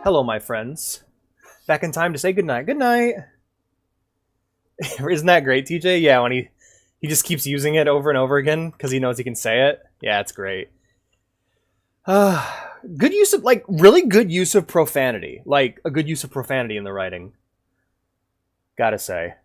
[SPEAKER 1] Hello, my friends. Back in time to say goodnight. Good night. Isn't that great, TJ? Yeah, when he just keeps using it over and over again because he knows he can say it. Yeah, it's great. Good use of, like, really good use of profanity. Like, a good use of profanity in the writing. Gotta say.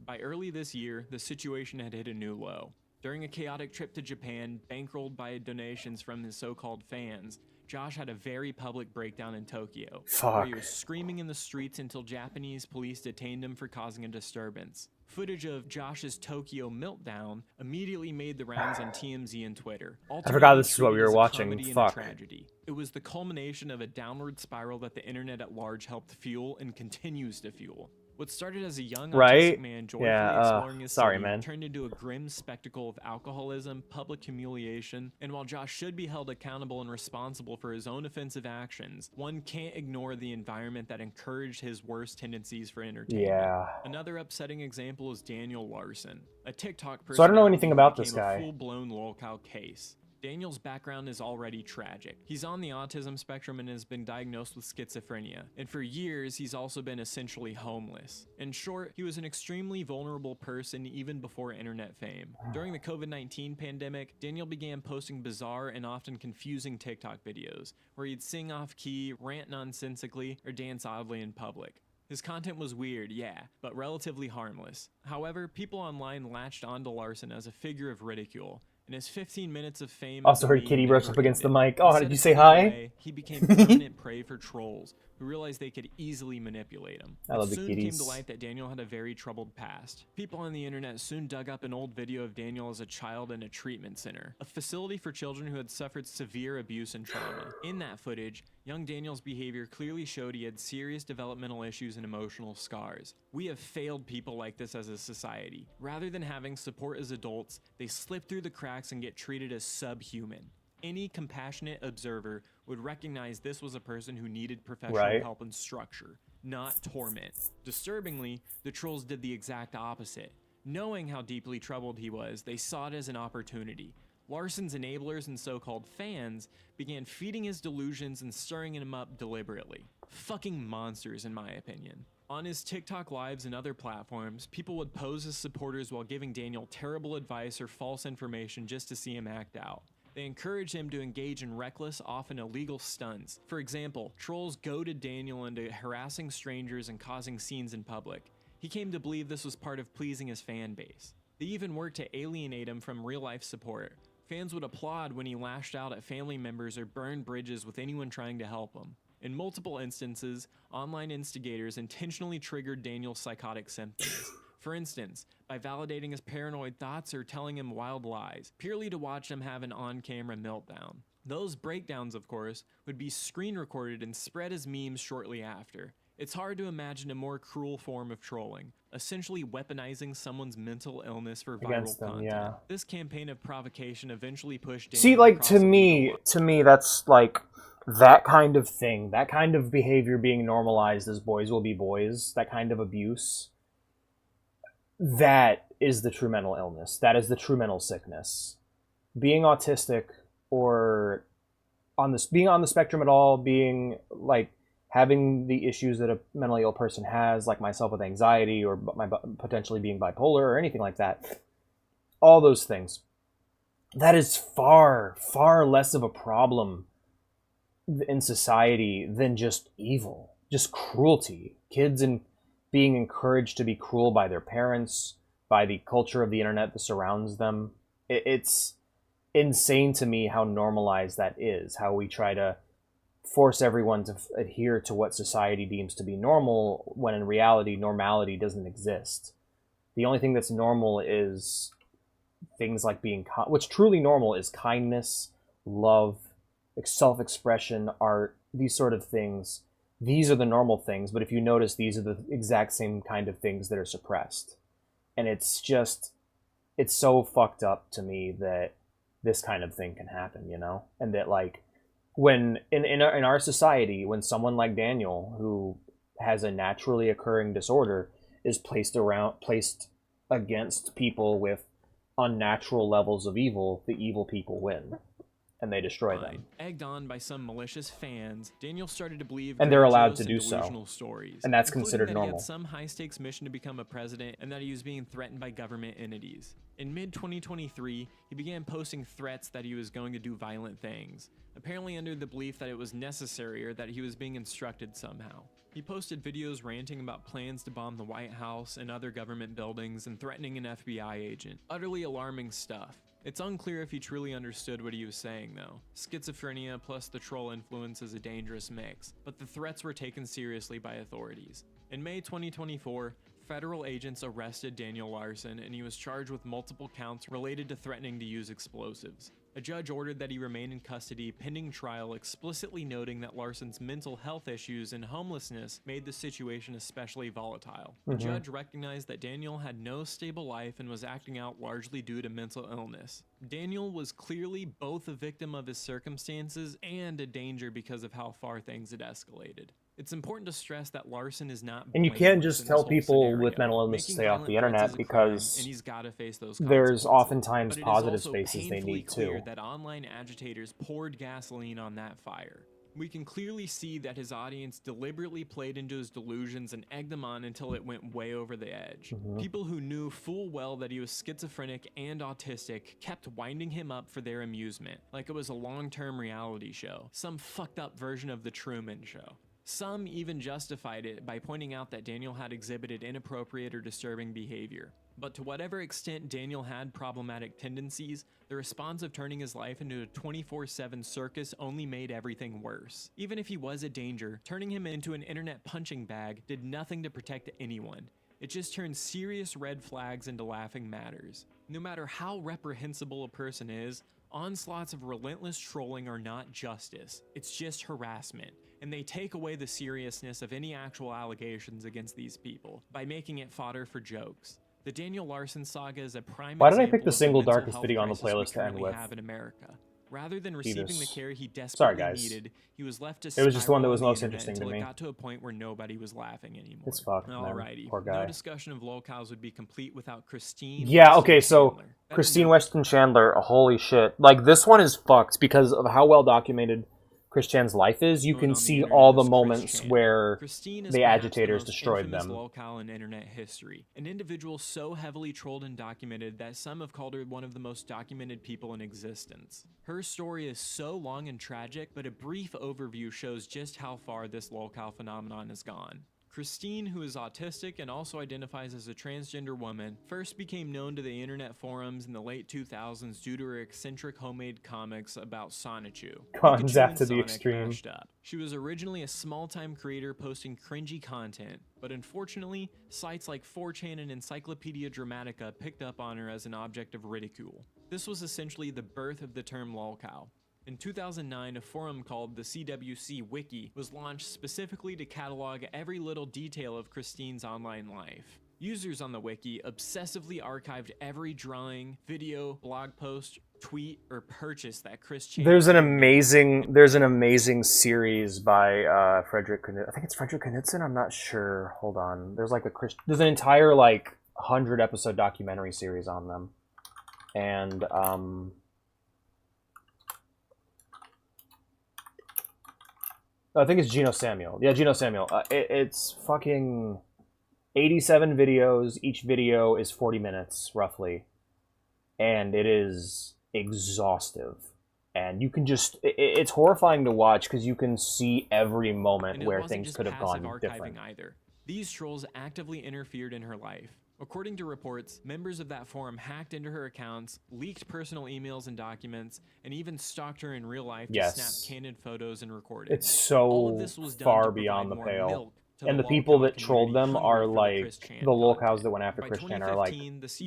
[SPEAKER 16] By early this year, the situation had hit a new low. During a chaotic trip to Japan, bankrolled by donations from his so-called fans, Josh had a very public breakdown in Tokyo, where he was screaming in the streets until Japanese police detained him for causing a disturbance. Footage of Josh's Tokyo meltdown immediately made the rounds on TMZ and Twitter.
[SPEAKER 1] I forgot this is what we were watching. Fuck.
[SPEAKER 16] Tragedy. It was the culmination of a downward spiral that the internet at large helped fuel and continues to fuel. What started as a young autistic man joyfully exploring his city turned into a grim spectacle of alcoholism, public humiliation, and while Josh should be held accountable and responsible for his own offensive actions, one can't ignore the environment that encouraged his worst tendencies for entertainment.
[SPEAKER 1] Yeah.
[SPEAKER 16] Another upsetting example is Daniel Larson, a TikTok person.
[SPEAKER 1] So I don't know anything about this guy.
[SPEAKER 16] A full-blown lolcow case. Daniel's background is already tragic. He's on the autism spectrum and has been diagnosed with schizophrenia, and for years he's also been essentially homeless. In short, he was an extremely vulnerable person even before internet fame. During the COVID-19 pandemic, Daniel began posting bizarre and often confusing TikTok videos, where he'd sing off-key, rant nonsensically, or dance oddly in public. His content was weird, yeah, but relatively harmless. However, people online latched onto Larson as a figure of ridicule. In his 15 minutes of fame,
[SPEAKER 1] also heard Kitty brush up against the mic. Oh, did you say hi?
[SPEAKER 16] He became permanent prey for trolls who realized they could easily manipulate him.
[SPEAKER 1] I love the
[SPEAKER 16] soon
[SPEAKER 1] kitties.
[SPEAKER 16] Came to light that Daniel had a very troubled past. People on the internet soon dug up an old video of Daniel as a child in a treatment center, a facility for children who had suffered severe abuse and trauma. In that footage, young Daniel's behavior clearly showed he had serious developmental issues and emotional scars. We have failed people like this as a society. Rather than having support as adults, they slip through the cracks and get treated as subhuman. Any compassionate observer would recognize this was a person who needed professional help and structure, not torment. Disturbingly, the trolls did the exact opposite. Knowing how deeply troubled he was, they saw it as an opportunity. Larson's enablers and so-called fans began feeding his delusions and stirring him up deliberately. Fucking monsters, in my opinion. On his TikTok lives and other platforms, people would pose as supporters while giving Daniel terrible advice or false information just to see him act out. They encourage him to engage in reckless, often illegal stunts. For example, trolls goaded Daniel into harassing strangers and causing scenes in public. He came to believe this was part of pleasing his fan base. They even worked to alienate him from real-life support. Fans would applaud when he lashed out at family members or burned bridges with anyone trying to help him. In multiple instances, online instigators intentionally triggered Daniel's psychotic symptoms. For instance, by validating his paranoid thoughts or telling him wild lies, purely to watch him have an on-camera meltdown. Those breakdowns, of course, would be screen recorded and spread as memes shortly after. It's hard to imagine a more cruel form of trolling, essentially weaponizing someone's mental illness for viral
[SPEAKER 1] Against them,
[SPEAKER 16] content.
[SPEAKER 1] yeah.
[SPEAKER 16] This campaign of provocation eventually pushed
[SPEAKER 1] See,
[SPEAKER 16] Daniel
[SPEAKER 1] like,
[SPEAKER 16] across
[SPEAKER 1] to
[SPEAKER 16] the legal
[SPEAKER 1] me, that's, like, that kind of thing, that kind of behavior being normalized as boys will be boys, that kind of abuse, that is the true mental illness. That is the true mental sickness. Being autistic or being on the spectrum at all, being, like, having the issues that a mentally ill person has, like myself with anxiety or potentially being bipolar or anything like that, all those things, that is far, far less of a problem in society than just evil, just cruelty. Kids being encouraged to be cruel by their parents, by the culture of the internet that surrounds them. It's insane to me how normalized that is, how we try to force everyone to adhere to what society deems to be normal, when in reality, normality doesn't exist. The only thing that's normal is things like being... what's truly normal is kindness, love, self-expression, art, these sort of things. These are the normal things, but if you notice, these are the exact same kind of things that are suppressed. And it's just... it's so fucked up to me that this kind of thing can happen, you know? And that, like, when in our society, when someone like Daniel, who has a naturally occurring disorder, is placed against people with unnatural levels of evil, the evil people win, and they destroy them.
[SPEAKER 16] Egged on by some malicious fans, Daniel started to believe
[SPEAKER 1] And they're allowed
[SPEAKER 16] grandiose
[SPEAKER 1] to do
[SPEAKER 16] and
[SPEAKER 1] so.
[SPEAKER 16] delusional stories,
[SPEAKER 1] And that's
[SPEAKER 16] including
[SPEAKER 1] considered
[SPEAKER 16] that
[SPEAKER 1] normal.
[SPEAKER 16] He had some high-stakes mission to become a president and that he was being threatened by government entities. In mid-2023, he began posting threats that he was going to do violent things, apparently under the belief that it was necessary or that he was being instructed somehow. He posted videos ranting about plans to bomb the White House and other government buildings and threatening an FBI agent. Utterly alarming stuff. It's unclear if he truly understood what he was saying, though. Schizophrenia plus the troll influence is a dangerous mix, but the threats were taken seriously by authorities. In May 2024, federal agents arrested Daniel Larson, and he was charged with multiple counts related to threatening to use explosives. A judge ordered that he remain in custody pending trial, explicitly noting that Larson's mental health issues and homelessness made the situation especially volatile. The judge recognized that Daniel had no stable life and was acting out largely due to mental illness. Daniel was clearly both a victim of his circumstances and a danger because of how far things had escalated. It's important to stress that Larson is not
[SPEAKER 1] And you
[SPEAKER 16] blameless
[SPEAKER 1] can't just
[SPEAKER 16] in this
[SPEAKER 1] tell
[SPEAKER 16] whole
[SPEAKER 1] people
[SPEAKER 16] scenario.
[SPEAKER 1] with mental illness to
[SPEAKER 16] Making
[SPEAKER 1] stay off
[SPEAKER 16] violent
[SPEAKER 1] the
[SPEAKER 16] threats
[SPEAKER 1] internet
[SPEAKER 16] is a crime,
[SPEAKER 1] because
[SPEAKER 16] and he's gotta face those
[SPEAKER 1] there's
[SPEAKER 16] consequences.
[SPEAKER 1] oftentimes
[SPEAKER 16] But it is
[SPEAKER 1] positive
[SPEAKER 16] also
[SPEAKER 1] spaces they
[SPEAKER 16] painfully
[SPEAKER 1] need
[SPEAKER 16] clear
[SPEAKER 1] too.
[SPEAKER 16] that online agitators poured gasoline on that fire. We can clearly see that his audience deliberately played into his delusions and egged him on until it went way over the edge. People who knew full well that he was schizophrenic and autistic kept winding him up for their amusement, like it was a long-term reality show, some fucked up version of The Truman Show. Some even justified it by pointing out that Daniel had exhibited inappropriate or disturbing behavior. But to whatever extent Daniel had problematic tendencies, the response of turning his life into a 24/7 circus only made everything worse. Even if he was a danger, turning him into an internet punching bag did nothing to protect anyone. It just turned serious red flags into laughing matters. No matter how reprehensible a person is, onslaughts of relentless trolling are not justice, it's just harassment, and they take away the seriousness of any actual allegations against these people by making it fodder for jokes. The Daniel Larson saga is a prime
[SPEAKER 1] Why did I
[SPEAKER 16] example
[SPEAKER 1] pick the
[SPEAKER 16] of
[SPEAKER 1] single
[SPEAKER 16] mental
[SPEAKER 1] darkest
[SPEAKER 16] health
[SPEAKER 1] video on the
[SPEAKER 16] crisis we
[SPEAKER 1] playlist to end
[SPEAKER 16] currently
[SPEAKER 1] with?
[SPEAKER 16] have in America. Rather than receiving the
[SPEAKER 1] Beavis.
[SPEAKER 16] care he
[SPEAKER 1] Sorry,
[SPEAKER 16] desperately
[SPEAKER 1] guys.
[SPEAKER 16] needed, he was left to
[SPEAKER 1] It was just the one that
[SPEAKER 16] spiral
[SPEAKER 1] was
[SPEAKER 16] on the
[SPEAKER 1] most
[SPEAKER 16] internet
[SPEAKER 1] interesting to
[SPEAKER 16] until
[SPEAKER 1] me.
[SPEAKER 16] it got to a point where nobody was laughing anymore.
[SPEAKER 1] It's fucked, man.
[SPEAKER 16] Alrighty,
[SPEAKER 1] Poor guy.
[SPEAKER 16] no discussion of lolcows would be complete without Christine.
[SPEAKER 1] Yeah,
[SPEAKER 16] Weston
[SPEAKER 1] okay, so
[SPEAKER 16] Chandler. That is
[SPEAKER 1] Christine
[SPEAKER 16] no-
[SPEAKER 1] Weston Chandler, holy shit. Like, this one is fucked because of how well documented Chris Chan's life is. You can see all the moments where
[SPEAKER 16] Christine is
[SPEAKER 1] the
[SPEAKER 16] perhaps
[SPEAKER 1] agitators
[SPEAKER 16] most
[SPEAKER 1] destroyed
[SPEAKER 16] infamous
[SPEAKER 1] them.
[SPEAKER 16] lolcow in internet history. An individual so heavily trolled and documented that some have called her one of the most documented people in existence. Her story is so long and tragic, but a brief overview shows just how far this lolcow phenomenon has gone. Christine, who is autistic and also identifies as a transgender woman, first became known to the internet forums in the late 2000s due to her eccentric homemade comics about Sonichu.
[SPEAKER 1] Cons
[SPEAKER 16] Pikachu
[SPEAKER 1] after
[SPEAKER 16] and
[SPEAKER 1] the
[SPEAKER 16] Sonic
[SPEAKER 1] extreme.
[SPEAKER 16] mashed up. She was originally a small-time creator posting cringy content, but unfortunately, sites like 4chan and Encyclopedia Dramatica picked up on her as an object of ridicule. This was essentially the birth of the term lolcow. In 2009, a forum called the CWC Wiki was launched specifically to catalog every little detail of Christine's online life. Users on the wiki obsessively archived every drawing, video, blog post, tweet, or purchase that Chris Chan.
[SPEAKER 1] There's an amazing series by Frederick Knudsen. I think it's Frederick Knudsen. I'm not sure. Hold on. There's like there's an entire like 100-episode documentary series on them, and I think it's Gino Samuel. Yeah, Gino Samuel. It's fucking 87 videos. Each video is 40 minutes, roughly. And it is exhaustive. And you can just... It's horrifying to watch because you can see every moment where things could have gone different.
[SPEAKER 16] Either. These trolls actively interfered in her life. According to reports, members of that forum hacked into her accounts, leaked personal emails and documents, and even stalked her in real life to snap candid photos and recordings.
[SPEAKER 1] It's so far beyond the pale. And the people that trolled them are like the lolcows that went after Chris Chan are like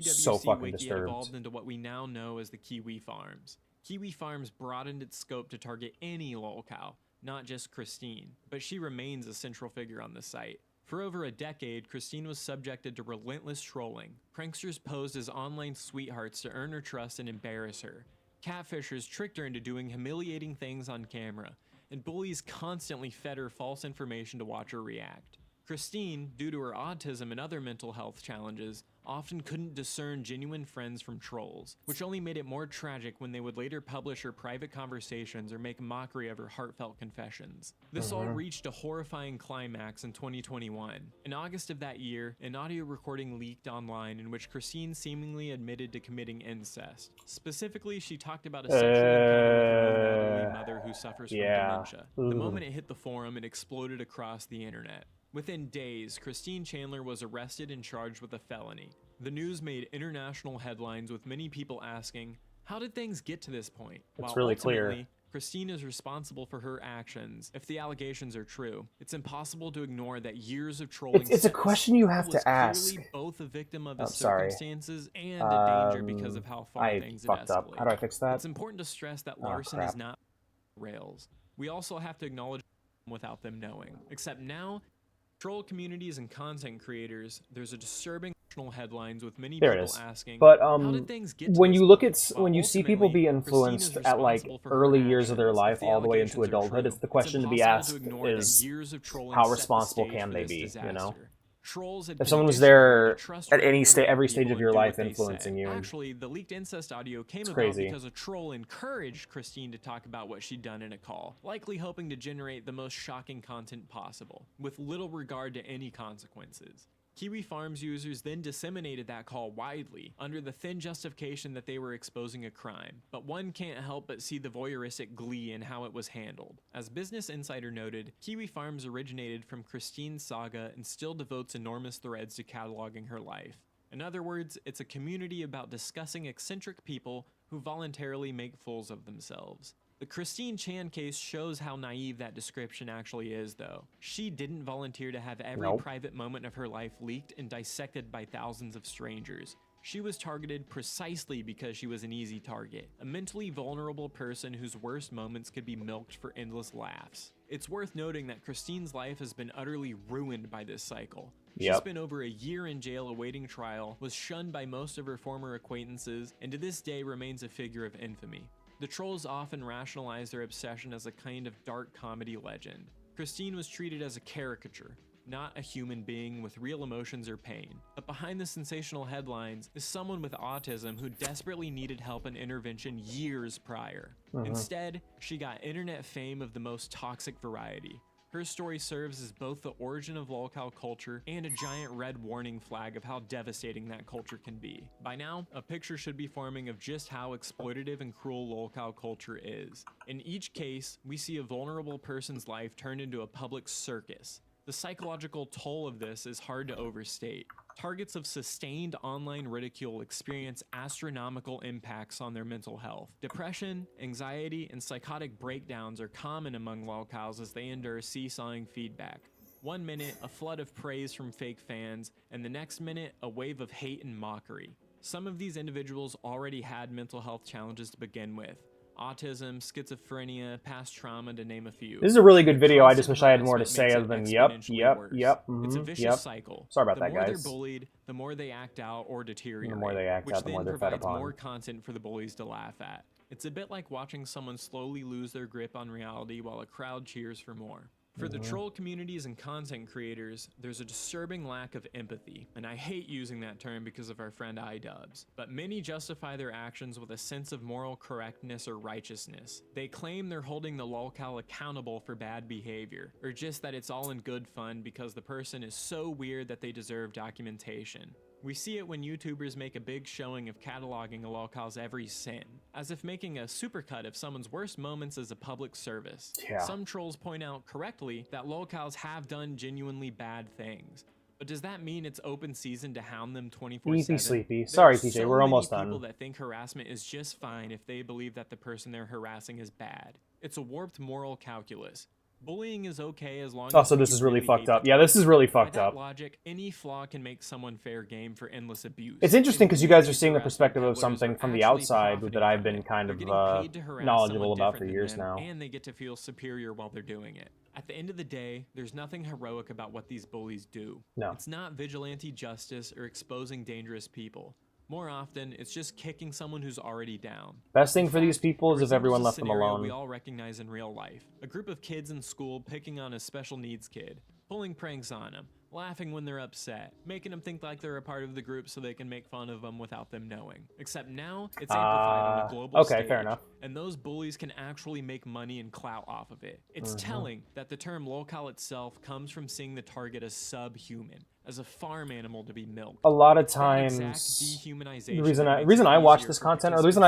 [SPEAKER 1] so fucking disturbed.
[SPEAKER 16] Evolved into what we now know as the Kiwi Farms. Kiwi Farms broadened its scope to target any lolcow, not just Christine, but she remains a central figure on the site. For over a decade, Christine was subjected to relentless trolling. Pranksters posed as online sweethearts to earn her trust and embarrass her. Catfishers tricked her into doing humiliating things on camera, and bullies constantly fed her false information to watch her react. Christine, due to her autism and other mental health challenges, often couldn't discern genuine friends from trolls, which only made it more tragic when they would later publish her private conversations or make mockery of her heartfelt confessions. This all reached a horrifying climax in 2021. In August of that year, an audio recording leaked online in which Christine seemingly admitted to committing incest. Specifically, she talked about a sexual encounter with her own elderly mother who suffers from dementia. The moment it hit the forum, it exploded across the internet. Within days, Christine Chandler was arrested and charged with a felony. The news made international headlines with many people asking, how did things get to this point?
[SPEAKER 1] It's really clear.
[SPEAKER 16] Christine is responsible for her actions. If the allegations are true, it's impossible to ignore that years of trolling.
[SPEAKER 1] It's a question you have to ask.
[SPEAKER 16] Both a victim of his circumstances and a danger because of how far things have escalated.
[SPEAKER 1] How do I fix that?
[SPEAKER 16] It's important to stress that Larson is not rails. We also have to acknowledge without them knowing. Except now, troll communities and content creators, there's a disturbing headlines with many people asking,
[SPEAKER 1] but
[SPEAKER 16] how did things get to
[SPEAKER 1] when
[SPEAKER 16] this
[SPEAKER 1] you look
[SPEAKER 16] point?
[SPEAKER 1] at when you see people be influenced at like early years of their life all the way into adulthood, it's the question to be asked is how responsible can they be, you know? If someone was there at every stage of your life influencing you.
[SPEAKER 16] Actually, the leaked incest audio came about because a troll encouraged Christine to talk about what she'd done in a call, likely hoping to generate the most shocking content possible, with little regard to any consequences. Kiwi Farms users then disseminated that call widely, under the thin justification that they were exposing a crime, but one can't help but see the voyeuristic glee in how it was handled. As Business Insider noted, Kiwi Farms originated from Christine's saga and still devotes enormous threads to cataloging her life. In other words, it's a community about discussing eccentric people who voluntarily make fools of themselves. The Christine Chan case shows how naive that description actually is, though. She didn't volunteer to have every private moment of her life leaked and dissected by thousands of strangers. She was targeted precisely because she was an easy target, a mentally vulnerable person whose worst moments could be milked for endless laughs. It's worth noting that Christine's life has been utterly ruined by this cycle. She spent over a year in jail awaiting trial, was shunned by most of her former acquaintances, and to this day remains a figure of infamy. The trolls often rationalize their obsession as a kind of dark comedy legend. Christine was treated as a caricature, not a human being with real emotions or pain. But behind the sensational headlines is someone with autism who desperately needed help and intervention years prior. Instead, she got internet fame of the most toxic variety. Her story serves as both the origin of lolcow culture and a giant red warning flag of how devastating that culture can be. By now, a picture should be forming of just how exploitative and cruel lolcow culture is. In each case, we see a vulnerable person's life turned into a public circus. The psychological toll of this is hard to overstate. Targets of sustained online ridicule experience astronomical impacts on their mental health. Depression, anxiety, and psychotic breakdowns are common among lolcows as they endure seesawing feedback. 1 minute, a flood of praise from fake fans, and the next minute, a wave of hate and mockery. Some of these individuals already had mental health challenges to begin with. Autism, schizophrenia, past trauma, to name a few.
[SPEAKER 1] This is a really good video. I just wish I had more to say other than yep.
[SPEAKER 16] It's a vicious cycle.
[SPEAKER 1] Sorry about
[SPEAKER 16] the
[SPEAKER 1] that,
[SPEAKER 16] more
[SPEAKER 1] guys.
[SPEAKER 16] They're bullied, the more they act out or deteriorate.
[SPEAKER 1] The more they act
[SPEAKER 16] which
[SPEAKER 1] out, the more
[SPEAKER 16] then
[SPEAKER 1] they're fed
[SPEAKER 16] provides
[SPEAKER 1] upon.
[SPEAKER 16] more content for the bullies to laugh at. It's a bit like watching someone slowly lose their grip on reality while a crowd cheers for more. For the troll communities and content creators, there's a disturbing lack of empathy, and I hate using that term because of our friend iDubbbz, but many justify their actions with a sense of moral correctness or righteousness. They claim they're holding the lolcow accountable for bad behavior, or just that it's all in good fun because the person is so weird that they deserve documentation. We see it when YouTubers make a big showing of cataloging a lolcow's every sin, as if making a supercut of someone's worst moments is a public service.
[SPEAKER 1] Yeah.
[SPEAKER 16] Some trolls point out correctly that lolcows have done genuinely bad things. But does that mean it's open season to hound them 24/7?
[SPEAKER 1] Easy, sleepy.
[SPEAKER 16] There
[SPEAKER 1] Sorry,
[SPEAKER 16] are
[SPEAKER 1] TJ,
[SPEAKER 16] so
[SPEAKER 1] we're almost
[SPEAKER 16] many people
[SPEAKER 1] done.
[SPEAKER 16] that think harassment is just fine if they believe that the person they're harassing is bad. It's a warped moral calculus. Bullying is okay as long as
[SPEAKER 1] Also, this is really fucked up. Yeah, this is really fucked
[SPEAKER 16] by that
[SPEAKER 1] up.
[SPEAKER 16] logic, any flaw can make someone fair game for endless abuse.
[SPEAKER 1] It's interesting because you guys are seeing the perspective of something from the outside that I've been kind of knowledgeable about for years now.
[SPEAKER 16] And they get to feel superior while they're doing it. At the end of the day, there's nothing heroic about what these bullies do.
[SPEAKER 1] No.
[SPEAKER 16] It's not vigilante justice or exposing dangerous people. More often, it's just kicking someone who's already down.
[SPEAKER 1] Best thing for these people is if everyone left them
[SPEAKER 16] Scenario
[SPEAKER 1] alone.
[SPEAKER 16] we all recognize in real life. A group of kids in school picking on a special needs kid, pulling pranks on him, laughing when they're upset, making them think like they're a part of the group so they can make fun of them without them knowing. Except now, it's amplified on a global
[SPEAKER 1] okay,
[SPEAKER 16] stage.
[SPEAKER 1] fair enough.
[SPEAKER 16] And those bullies can actually make money and clout off of it. It's telling that the term lolcow itself comes from seeing the target as subhuman, as a farm animal to be milked.
[SPEAKER 1] A lot of
[SPEAKER 16] That
[SPEAKER 1] times,
[SPEAKER 16] exact dehumanization
[SPEAKER 1] the reason
[SPEAKER 16] makes
[SPEAKER 1] I
[SPEAKER 16] it
[SPEAKER 1] watch
[SPEAKER 16] easier
[SPEAKER 1] this
[SPEAKER 16] for
[SPEAKER 1] content, or the reason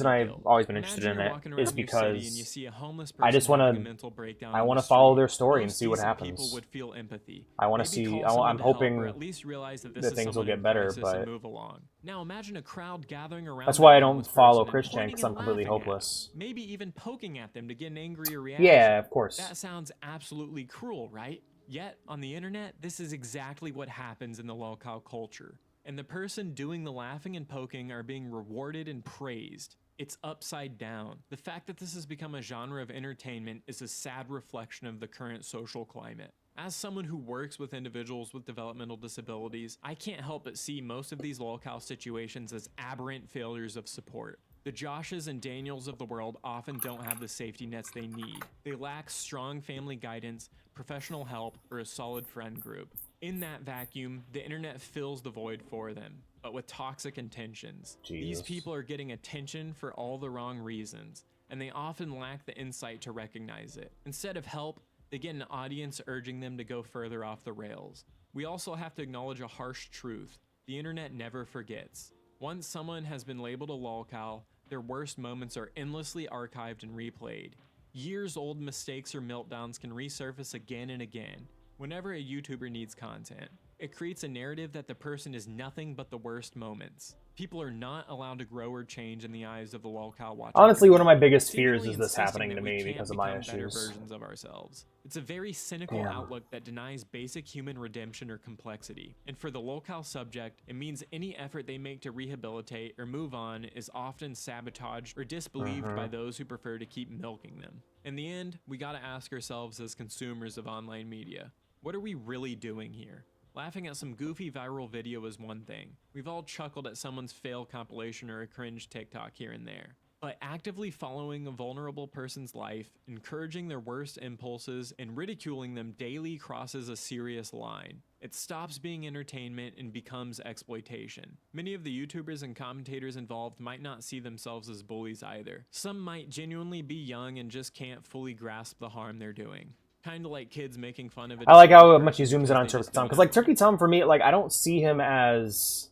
[SPEAKER 1] I've always been interested
[SPEAKER 16] Imagine
[SPEAKER 1] in
[SPEAKER 16] you're
[SPEAKER 1] it,
[SPEAKER 16] walking
[SPEAKER 1] is
[SPEAKER 16] around your city and you
[SPEAKER 1] because
[SPEAKER 16] see a homeless
[SPEAKER 1] I just
[SPEAKER 16] person
[SPEAKER 1] want
[SPEAKER 16] having a mental breakdown
[SPEAKER 1] I
[SPEAKER 16] on
[SPEAKER 1] want
[SPEAKER 16] the
[SPEAKER 1] to follow
[SPEAKER 16] street.
[SPEAKER 1] their story and
[SPEAKER 16] Most
[SPEAKER 1] see what
[SPEAKER 16] decent
[SPEAKER 1] happens.
[SPEAKER 16] People would feel empathy.
[SPEAKER 1] I want to
[SPEAKER 16] Maybe
[SPEAKER 1] see.
[SPEAKER 16] call someone
[SPEAKER 1] I'm
[SPEAKER 16] to help,
[SPEAKER 1] hoping
[SPEAKER 16] or at least realize that this
[SPEAKER 1] that
[SPEAKER 16] is
[SPEAKER 1] things will
[SPEAKER 16] someone
[SPEAKER 1] get
[SPEAKER 16] in
[SPEAKER 1] better,
[SPEAKER 16] crisis and
[SPEAKER 1] but
[SPEAKER 16] move along. Now imagine a crowd gathering around.
[SPEAKER 1] that's
[SPEAKER 16] that
[SPEAKER 1] why I don't
[SPEAKER 16] homeless
[SPEAKER 1] follow
[SPEAKER 16] person and
[SPEAKER 1] Christian
[SPEAKER 16] pointing
[SPEAKER 1] because I'm
[SPEAKER 16] and
[SPEAKER 1] completely
[SPEAKER 16] laughing at them.
[SPEAKER 1] hopeless.
[SPEAKER 16] Maybe even poking at them to get an angrier reaction.
[SPEAKER 1] Yeah, of course.
[SPEAKER 16] That sounds absolutely cruel, right? Yet, on the internet, this is exactly what happens in the lolcow culture. And the person doing the laughing and poking are being rewarded and praised. It's upside down. The fact that this has become a genre of entertainment is a sad reflection of the current social climate. As someone who works with individuals with developmental disabilities, I can't help but see most of these lolcow situations as aberrant failures of support. The Joshes and Daniels of the world often don't have the safety nets they need. They lack strong family guidance, professional help, or a solid friend group. In that vacuum, the internet fills the void for them, but with toxic intentions.
[SPEAKER 1] Jesus.
[SPEAKER 16] These people are getting attention for all the wrong reasons, and they often lack the insight to recognize it. Instead of help, they get an audience urging them to go further off the rails. We also have to acknowledge a harsh truth. The internet never forgets. Once someone has been labeled a lolcow, their worst moments are endlessly archived and replayed. Years-old mistakes or meltdowns can resurface again and again. Whenever a YouTuber needs content, it creates a narrative that the person is nothing but the worst moments. People are not allowed to grow or change in the eyes of the lolcow watching.
[SPEAKER 1] Honestly, one of my biggest
[SPEAKER 16] Seemingly
[SPEAKER 1] fears is this
[SPEAKER 16] insisting
[SPEAKER 1] happening
[SPEAKER 16] that
[SPEAKER 1] to
[SPEAKER 16] we
[SPEAKER 1] me
[SPEAKER 16] can't
[SPEAKER 1] because of my
[SPEAKER 16] become better
[SPEAKER 1] issues.
[SPEAKER 16] versions of ourselves. It's a very cynical
[SPEAKER 1] Damn.
[SPEAKER 16] outlook that denies basic human redemption or complexity. And for the lolcow subject, it means any effort they make to rehabilitate or move on is often sabotaged or disbelieved by those who prefer to keep milking them. In the end, we gotta ask ourselves as consumers of online media, what are we really doing here? Laughing at some goofy viral video is one thing. We've all chuckled at someone's fail compilation or a cringe TikTok here and there. But actively following a vulnerable person's life, encouraging their worst impulses, and ridiculing them daily crosses a serious line. It stops being entertainment and becomes exploitation. Many of the YouTubers and commentators involved might not see themselves as bullies either. Some might genuinely be young and just can't fully grasp the harm they're doing. Kind of like kids making fun of it.
[SPEAKER 1] I like how much he zooms in on Turkey Tom, because like Turkey Tom for me, like I don't see him as.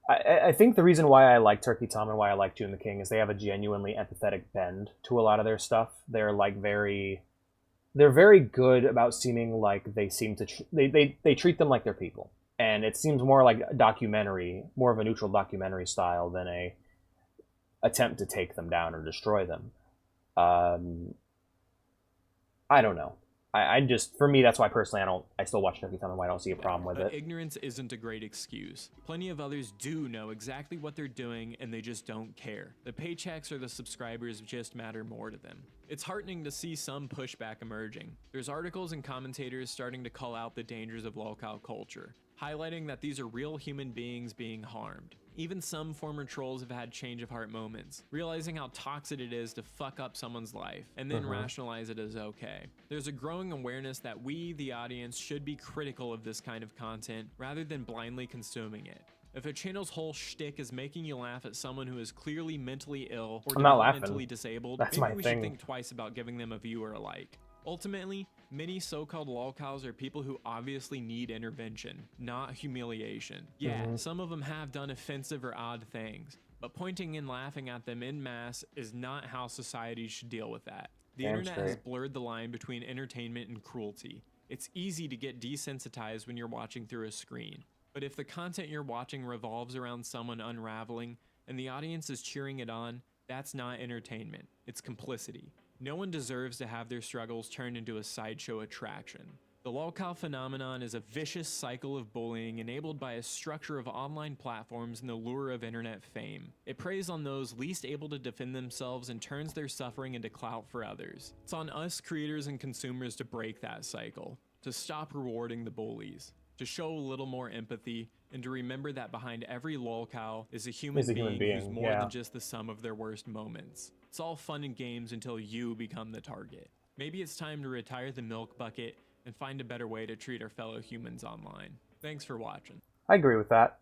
[SPEAKER 1] I think the reason why I like Turkey Tom and why I like June the King is they have a genuinely empathetic bend to a lot of their stuff. They're like very. they're very good about seeming like they seem to they treat them like they're people, and it seems more like a documentary, more of a neutral documentary style than a attempt to take them down or destroy them. I don't know. I just, for me, that's why personally I still watch Nookie Thumb, and why I don't see a problem with it.
[SPEAKER 16] Ignorance isn't a great excuse. Plenty of others do know exactly what they're doing, and they just don't care. The paychecks or the subscribers just matter more to them. It's heartening to see some pushback emerging. There's articles and commentators starting to call out the dangers of lolcow culture, highlighting that these are real human beings being harmed. Even some former trolls have had change of heart moments, realizing how toxic it is to fuck up someone's life and then rationalize it as okay. There's a growing awareness that we, the audience, should be critical of this kind of content rather than blindly consuming it. If a channel's whole shtick is making you laugh at someone who is clearly mentally ill or developmentally disabled, maybe we should think twice about giving them a view or a like. Ultimately, many so-called lolcows are people who obviously need intervention, not humiliation. Yeah, some of them have done offensive or odd things, but pointing and laughing at them en masse is not how society should deal with that. The internet has blurred the line between entertainment and cruelty. It's easy to get desensitized when you're watching through a screen, but if the content you're watching revolves around someone unraveling and the audience is cheering it on, that's not entertainment, it's complicity. No one deserves to have their struggles turned into a sideshow attraction. The lolcow phenomenon is a vicious cycle of bullying enabled by a structure of online platforms and the lure of internet fame. It preys on those least able to defend themselves and turns their suffering into clout for others. It's on us creators and consumers to break that cycle, to stop rewarding the bullies, to show a little more empathy, and to remember that behind every lolcow is a human being who's more than just the sum of their worst moments. It's all fun and games until you become the target. Maybe it's time to retire the milk bucket and find a better way to treat our fellow humans online. Thanks for watching.
[SPEAKER 1] I agree with that.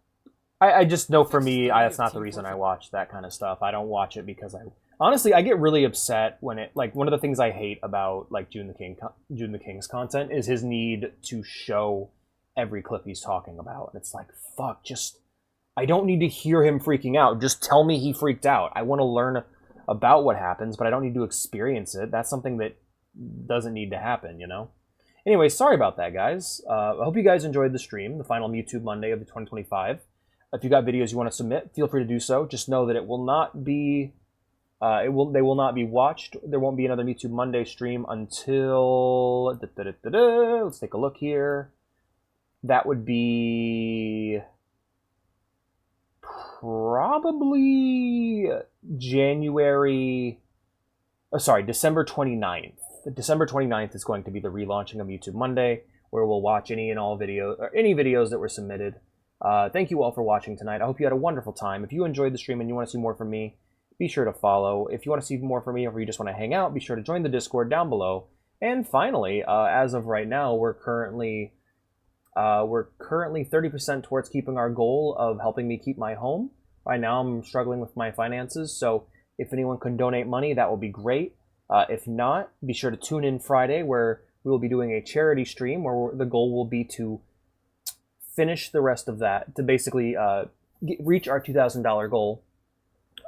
[SPEAKER 1] I just know for me, that's not the reason I watch that kind of stuff. I don't watch it because honestly, I get really upset when it, like, one of the things I hate about, like, June the King's content is his need to show every clip he's talking about. And it's like, fuck, I don't need to hear him freaking out. Just tell me he freaked out. I want to learn about what happens, but I don't need to experience it. That's something that doesn't need to happen, you know? Anyway, sorry about that, guys. I hope you guys enjoyed the stream, the final Mewtube Monday of the 2025. If you got videos you want to submit, feel free to do so. Just know that it will not be, they will not be watched. There won't be another Mewtube Monday stream until, let's take a look here. That would be probably December 29th. December 29th is going to be the relaunching of YouTube Monday, where we'll watch any and all videos, or any videos that were submitted. Thank you all for watching tonight. I hope you had a wonderful time. If you enjoyed the stream and you want to see more from me, be sure to follow. If you want to see more from me, or you just want to hang out, be sure to join the Discord down below. And finally, as of right now, we're currently 30% towards keeping our goal of helping me keep my home. Right now, I'm struggling with my finances, so if anyone can donate money, that will be great. If not, be sure to tune in Friday, where we will be doing a charity stream, where the goal will be to finish the rest of that, to basically reach our $2,000 goal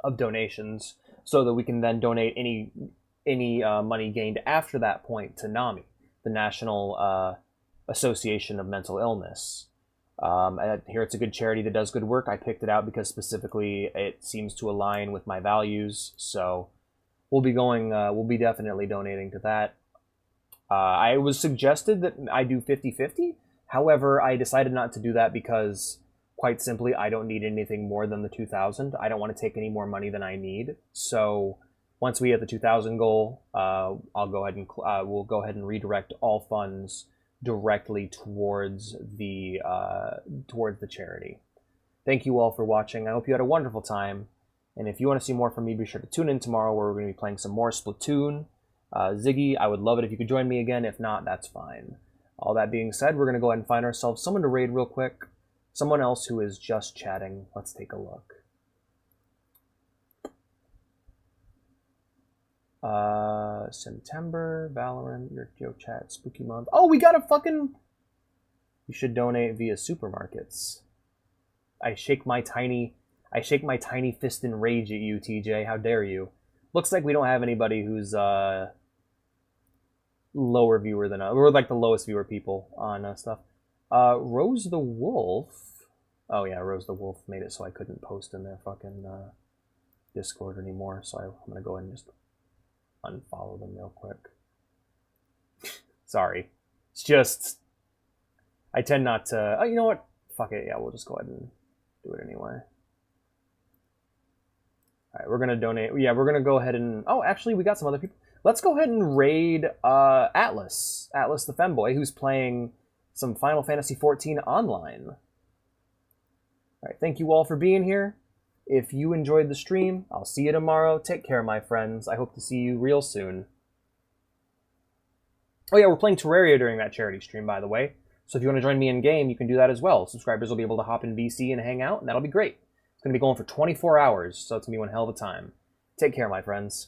[SPEAKER 1] of donations, so that we can then donate any money gained after that point to NAMI, the National Association of Mental Illness. I hear it's a good charity that does good work. I picked it out because specifically it seems to align with my values, so we'll be definitely donating to that. I was suggested that I do 50-50. However, I decided not to do that because, quite simply, I don't need anything more than the 2,000. I don't want to take any more money than I need. So once we hit the 2,000 goal, we'll go ahead and redirect all funds directly towards the charity. Thank you all for watching. I hope you had a wonderful time. And if you want to see more from me, be sure to tune in tomorrow, where we're going to be playing some more Splatoon. Ziggy, I would love it if you could join me again. If not, that's fine. All that being said, we're going to go ahead and find ourselves someone to raid real quick. Someone else who is just chatting. Let's take a look. September, Valorant, your Joe Chat, Spooky Month. Oh, we got a fucking... You should donate via supermarkets. I shake my tiny fist in rage at you, TJ. How dare you? Looks like we don't have anybody who's lower viewer than us. We're like the lowest viewer people on stuff. Rose the Wolf. Oh yeah, Rose the Wolf made it so I couldn't post in their fucking Discord anymore. So I'm gonna go ahead and just unfollow them real quick. Sorry. It's just I tend not to. Oh, you know what? Fuck it. Yeah, we'll just go ahead and do it anyway. All right, we're gonna donate. Yeah, we're gonna go ahead and. Oh, actually, we got some other people. Let's go ahead and raid Atlas the femboy, who's playing some Final Fantasy XIV online. All right, thank you all for being here. If you enjoyed the stream, I'll see you tomorrow. Take care, my friends. I hope to see you real soon. Oh yeah, we're playing Terraria during that charity stream, by the way. So if you want to join me in game, you can do that as well. Subscribers will be able to hop in VC and hang out, and that'll be great. It's going to be going for 24 hours, so it's going to be one hell of a time. Take care, my friends.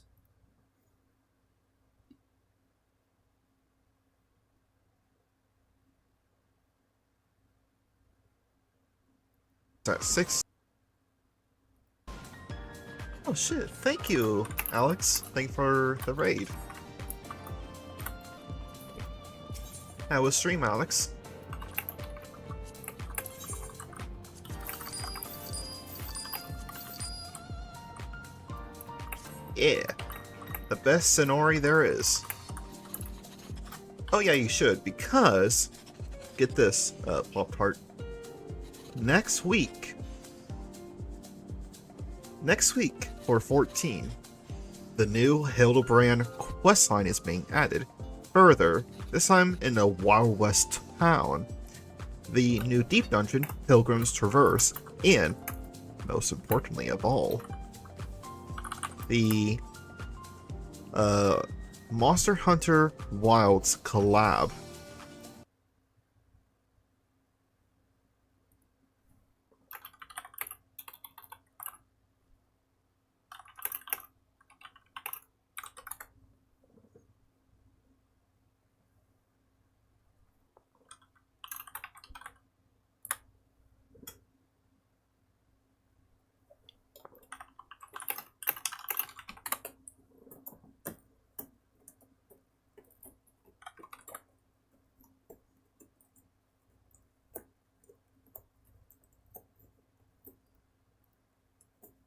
[SPEAKER 2] At 6. Oh shit, thank you, Alex. Thank you for the raid. How was stream, Alex? Yeah, the best Sonori there is. Oh yeah, you should, because, get this, Pop-Tart. Next week for 14, the new Hildebrand questline is being added. Further, this time in a Wild West town, the new deep dungeon, Pilgrim's Traverse, and, most importantly of all, the Monster Hunter Wilds collab